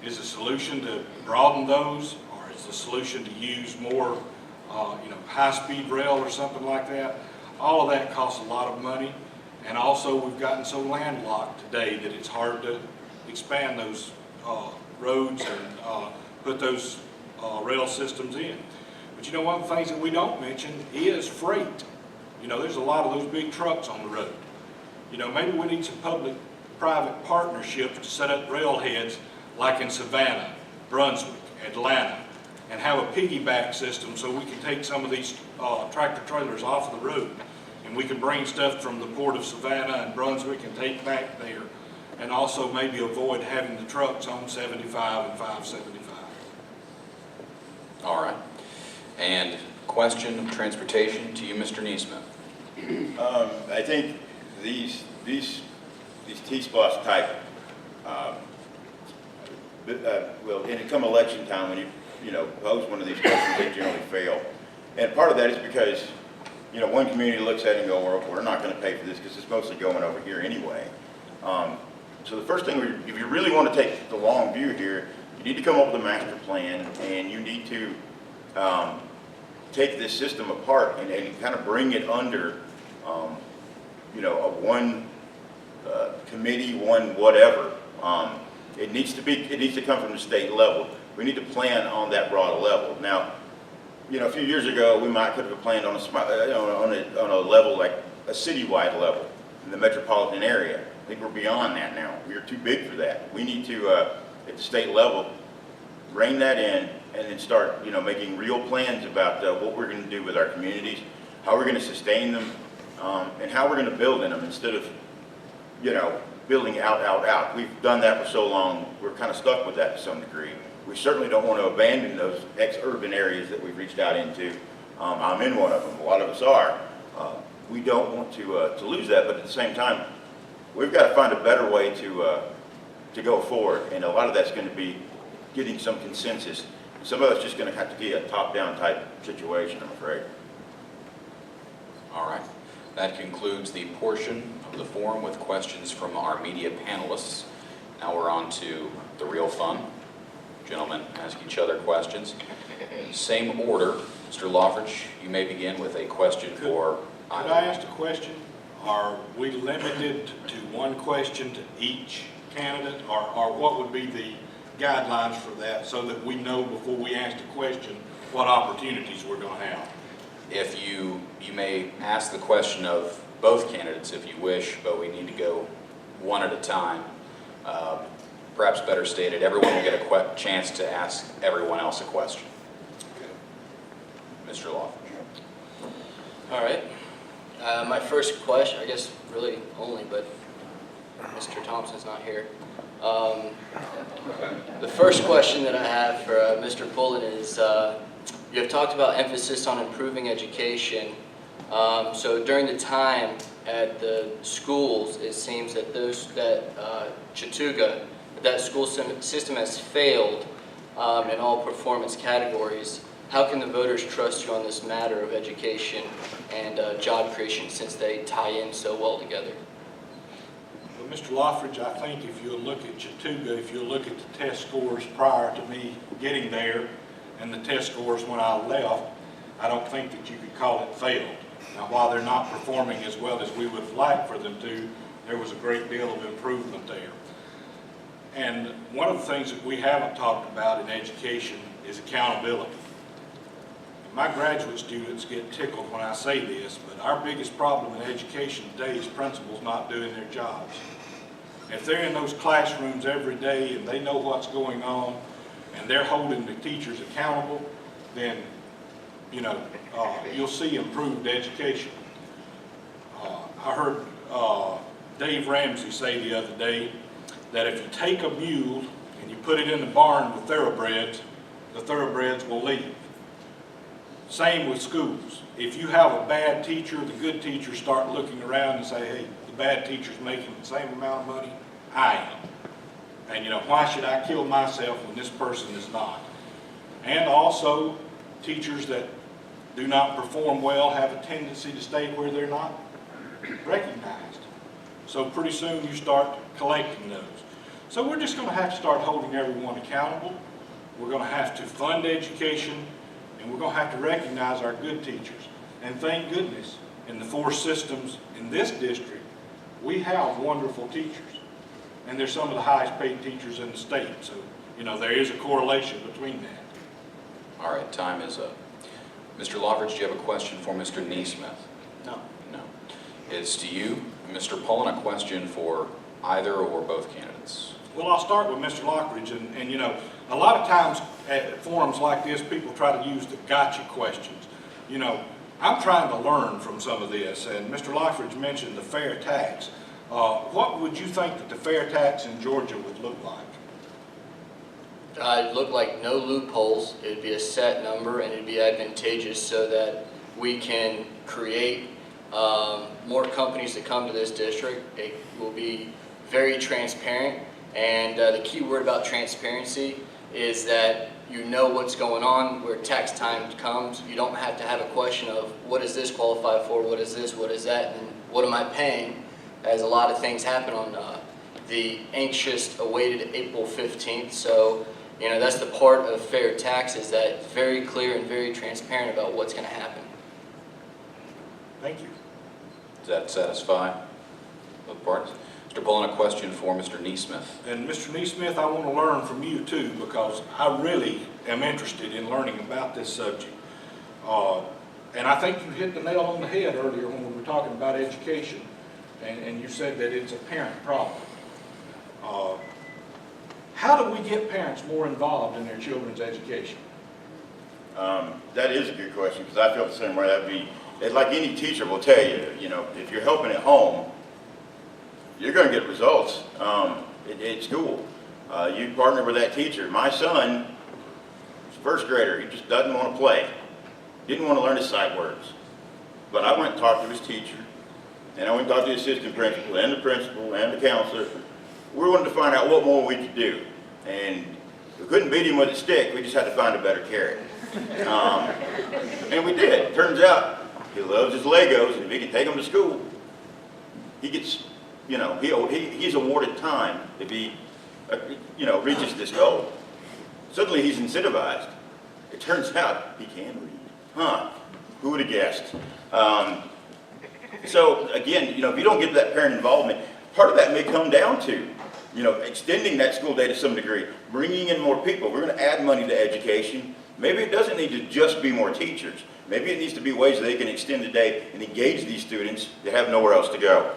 Is the solution to broaden those, or is the solution to use more, high-speed rail or something like that? All of that costs a lot of money, and also we've gotten so landlocked today that it's hard to expand those roads and put those rail systems in. But you know, one of the things that we don't mention is freight. You know, there's a lot of those big trucks on the road. You know, maybe we need some public-private partnerships to set up railheads like in Savannah, Brunswick, Atlanta, and have a piggyback system so we can take some of these tractor trailers off of the road. And we can bring stuff from the port of Savannah and Brunswick and take back there. And also maybe avoid having the trucks on 75 and 575. All right. And question of transportation to you, Mr. Neesmith. I think these T-SPOS type, well, and come election time, when you pose one of these questions, they generally fail. And part of that is because, one community looks at it and go, well, we're not going to pay for this because it's mostly going over here anyway. So the first thing, if you really want to take the long view here, you need to come up with a master plan, and you need to take this system apart and kind of bring it under, a one committee, one whatever. It needs to come from the state level. We need to plan on that broad level. Now, a few years ago, we might could have planned on a level like a citywide level in the metropolitan area. I think we're beyond that now. We're too big for that. We need to, at the state level, rein that in and then start, making real plans about what we're going to do with our communities, how we're going to sustain them, and how we're going to build in them instead of, building out. We've done that for so long, we're kind of stuck with that to some degree. We certainly don't want to abandon those ex-urban areas that we've reached out into. I'm in one of them, a lot of us are. We don't want to lose that, but at the same time, we've got to find a better way to go forward, and a lot of that's going to be getting some consensus. Some of it's just going to have to be a top-down type situation, I'm afraid. All right. That concludes the portion of the forum with questions from our media panelists. Now we're on to the real fun. Gentlemen, ask each other questions. Same order. Mr. Loffridge, you may begin with a question for either. Could I ask a question? Are we limited to one question to each candidate, or what would be the guidelines for that so that we know before we ask the question what opportunities we're going to have? If you may ask the question of both candidates if you wish, but we need to go one at a time. perhaps better stated, everyone will get a chance to ask everyone else a question. Mr. Loftridge. All right. My first question, I guess really only, but Mr. Thompson's not here. The first question that I have for Mr. Pullen is, you have talked about emphasis on improving education. So during the time at the schools, it seems that Chattooga, that school system has failed in all performance categories. How can the voters trust you on this matter of education and job creation since they tie in so well together? Well, Mr. Loftridge, I think if you'll look at Chattooga, if you'll look at the test scores prior to me getting there and the test scores when I left, I don't think that you could call it failed. Now, while they're not performing as well as we would have liked for them to, there was a great deal of improvement there. And one of the things that we haven't talked about in education is accountability. My graduate students get tickled when I say this, but our biggest problem in education today is principals not doing their jobs. If they're in those classrooms every day and they know what's going on and they're holding the teachers accountable, then you'll see improved education. I heard Dave Ramsey say the other day that if you take a mule and you put it in the barn with thoroughbreds, the thoroughbreds will leave. Same with schools. If you have a bad teacher, the good teachers start looking around and say, hey, the bad teacher's making the same amount of money I am. And why should I kill myself when this person is not? And also, teachers that do not perform well have a tendency to stay where they're not recognized. So pretty soon you start collecting those. So we're just going to have to start holding everyone accountable. We're going to have to fund education. And we're going to have to recognize our good teachers. And thank goodness, in the 4 systems in this district, we have wonderful teachers. And they're some of the highest paid teachers in the state. So, there is a correlation between that. All right, time is up. Mr. Loftridge, do you have a question for Mr. Neesmith? No. No. It's to you, Mr. Pullen, a question for either or both candidates. Well, I'll start with Mr. Lockridge, and a lot of times at forums like this, people try to use the gotcha questions. I'm trying to learn from some of this, and Mr. Lockridge mentioned the fair tax. What would you think that the fair tax in Georgia would look like? It'd look like no loopholes. It'd be a set number, and it'd be advantageous so that we can create more companies that come to this district. It will be very transparent. And the key word about transparency is that you know what's going on where tax time comes. You don't have to have a question of what does this qualify for, what is this, what is that, and what am I paying, as a lot of things happen on the anxious awaited April 15th. So, that's the part of fair tax, is that it's very clear and very transparent about what's going to happen. Thank you. Does that satisfy both parties? Mr. Pullen, a question for Mr. Neesmith. And Mr. Neesmith, I want to learn from you too, because I really am interested in learning about this subject. And I think you hit the nail on the head earlier when we were talking about education, and you said that it's a parent problem. How do we get parents more involved in their children's education? That is a good question, because I feel the same way. That'd be, like any teacher will tell you, if you're helping at home, you're going to get results at school. You partner with that teacher. My son, he's a first grader, he just doesn't want to play. Didn't want to learn his sight words. But I went and talked to his teacher, and I went and talked to the assistant principal and the counselor. We wanted to find out what more we could do. And we couldn't beat him with a stick, we just had to find a better carrot. And we did. Turns out he loves his Legos, and if he can take them to school, he gets, he's awarded time if he, reaches this goal. Suddenly he's incentivized. It turns out he can read. Huh, who would have guessed? So again, if you don't get that parent involvement, part of that may come down to, extending that school day to some degree, bringing in more people. We're going to add money to education. Maybe it doesn't need to just be more teachers. Maybe it needs to be ways they can extend the day and engage these students that have nowhere else to go.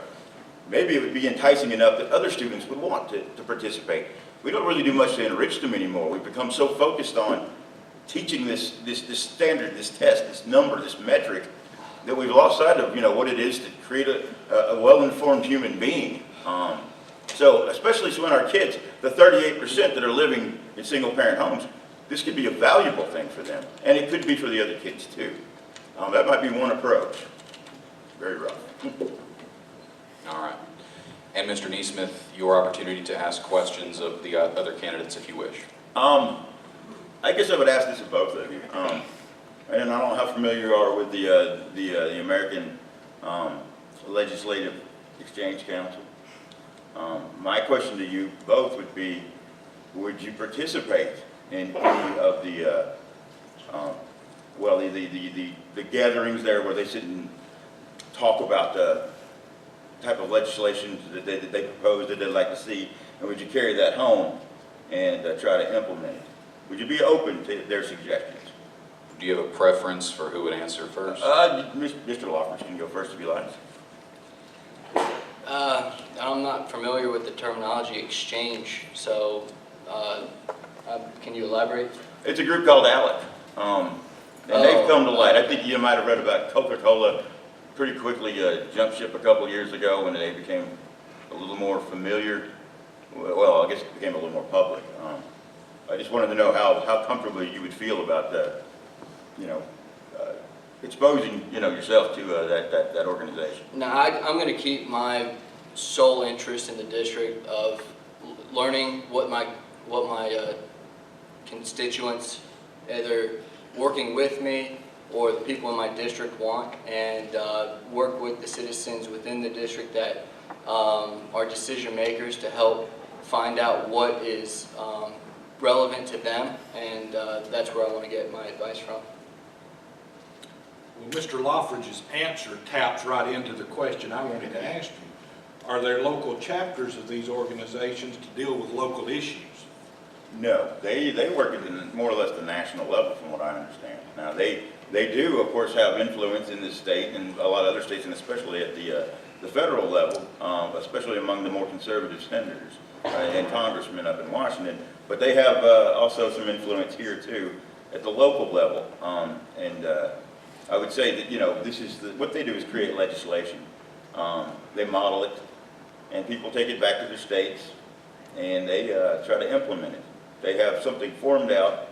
maybe it would be enticing enough that other students would want to participate. We don't really do much to enrich them anymore. We've become so focused on teaching this standard, this test, this number, this metric, that we've lost sight of, what it is to create a well-informed human being. So especially when our kids, the 38% that are living in single-parent homes, this could be a valuable thing for them, and it could be for the other kids too. That might be one approach. Very rough. All right. And Mr. Neesmith, your opportunity to ask questions of the other candidates if you wish. I guess I would ask this of both of you. And I don't know how familiar you are with the American Legislative Exchange Council. My question to you both would be, would you participate in any of the gatherings there where they sit and talk about the type of legislation that they propose that they'd like to see, and would you carry that home and try to implement it? Would you be open to their suggestions? Do you have a preference for who would answer first? Mr. Loffridge can go first if you like. I'm not familiar with the terminology exchange, so can you elaborate? It's a group called ALEC, and they've come to light. I think you might have read about Coca-Cola pretty quickly jumped ship a couple years ago when they became a little more familiar. Well, I guess it became a little more public. I just wanted to know how comfortably you would feel about exposing yourself to that organization. Now, I'm going to keep my sole interest in the district of learning what my constituents, either working with me or the people in my district want, and work with the citizens within the district that are decision makers to help find out what is relevant to them, and that's where I want to get my advice from. Well, Mr. Loffridge's answer taps right into the question I wanted to ask you. Are there local chapters of these organizations to deal with local issues? No, they work at more or less the national level, from what I understand. Now they do, of course, have influence in this state and a lot of other states, and especially at the federal level, especially among the more conservative senators and congressmen up in Washington. But they have also some influence here too at the local level, and I would say that this is what they do is create legislation. They model it, and people take it back to their states, and they try to implement it. They have something formed out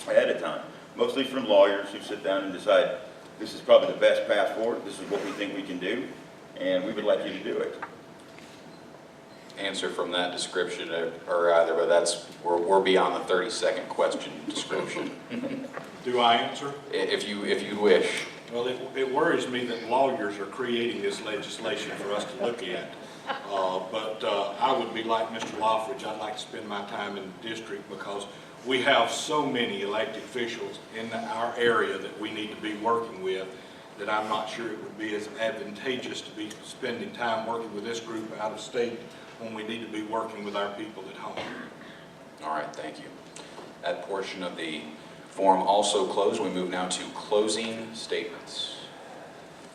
ahead of time, mostly from lawyers who sit down and decide this is probably the best path forward, this is what we think we can do, and we would like you to do it. Answer from that description or either, but we're beyond the 30-second question description. Do I answer? If you wish. Well, it worries me that lawyers are creating this legislation for us to look at. But I would be like Mr. Loffridge. I'd like to spend my time in the district because we have so many elected officials in our area that we need to be working with that I'm not sure it would be as advantageous to be spending time working with this group out of state when we need to be working with our people at home. All right, thank you. That portion of the forum also closed. We move now to closing statements.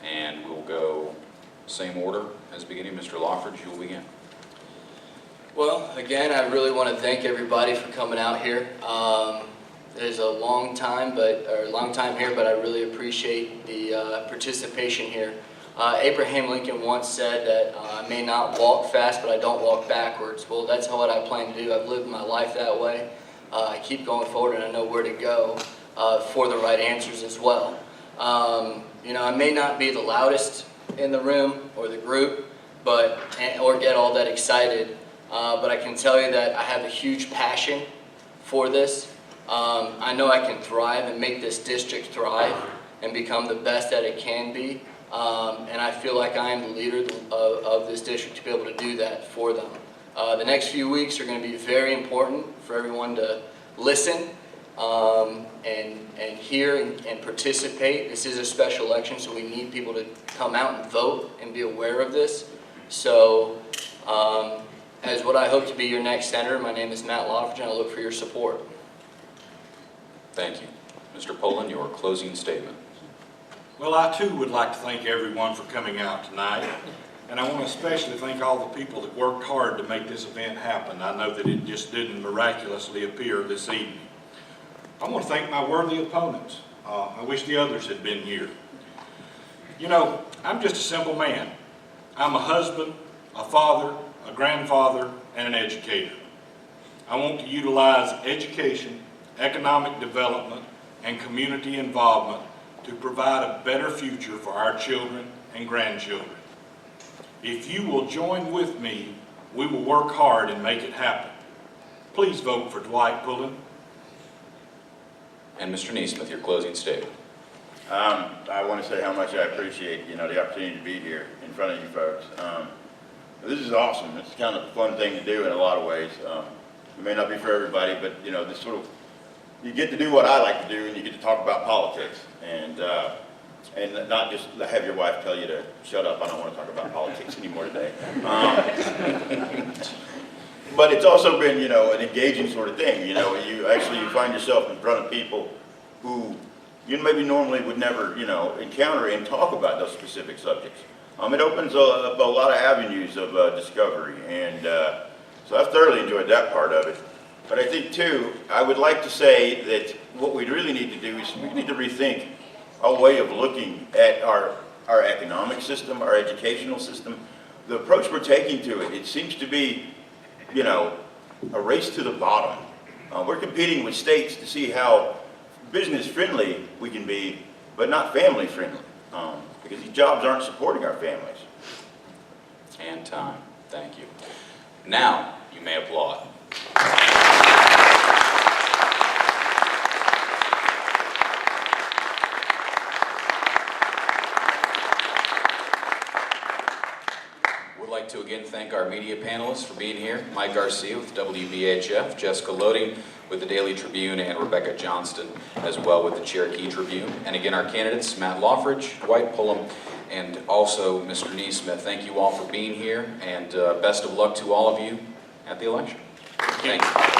And we'll go same order as beginning. Mr. Loffridge, you will begin. Well, again, I really want to thank everybody for coming out here. There's a long time here, but I really appreciate the participation here. Abraham Lincoln once said that I may not walk fast, but I don't walk backwards. Well, that's what I plan to do. I've lived my life that way. I keep going forward, and I know where to go for the right answers as well. I may not be the loudest in the room or the group, or get all that excited, but I can tell you that I have a huge passion for this. I know I can thrive and make this district thrive and become the best that it can be. And I feel like I am the leader of this district to be able to do that for them. The next few weeks are going to be very important for everyone to listen and hear and participate. This is a special election, so we need people to come out and vote and be aware of this. So, as what I hope to be your next senator, my name is Matt Loffridge, and I look for your support. Thank you. Mr. Poland, your closing statement. Well, I too would like to thank everyone for coming out tonight. And I want to especially thank all the people that worked hard to make this event happen. I know that it just didn't miraculously appear this evening. I want to thank my worthy opponents. I wish the others had been here. You know, I'm just a simple man. I'm a husband, a father, a grandfather, and an educator. I want to utilize education, economic development, and community involvement to provide a better future for our children and grandchildren. If you will join with me, we will work hard and make it happen. Please vote for Dwight Pullen. And Mr. Neesmith, your closing statement. I want to say how much I appreciate, the opportunity to be here in front of you folks. This is awesome. It's kind of a fun thing to do in a lot of ways. It may not be for everybody, but this sort of, you get to do what I like to do, and you get to talk about politics, and not just have your wife tell you to shut up. I don't want to talk about politics anymore today. But it's also been, an engaging sort of thing. You find yourself in front of people who you maybe normally would never, encounter and talk about those specific subjects. It opens up a lot of avenues of discovery, and so I've thoroughly enjoyed that part of it. But I think, too, I would like to say that what we really need to do is we need to rethink our way of looking at our economic system, our educational system. The approach we're taking to it, it seems to be, a race to the bottom. We're competing with states to see how business-friendly we can be, but not family-friendly, because these jobs aren't supporting our families. And time. Thank you. Now, you may applaud. Would like to again thank our media panelists for being here. Mike Garcia with WBHF, Jessica Loading with the Daily Tribune, and Rebecca Johnston as well with the Cherokee Tribune. And again, our candidates, Matt Loffridge, Dwight Pullen, and also Mr. Neesmith. Thank you all for being here, and best of luck to all of you at the election. Thank you.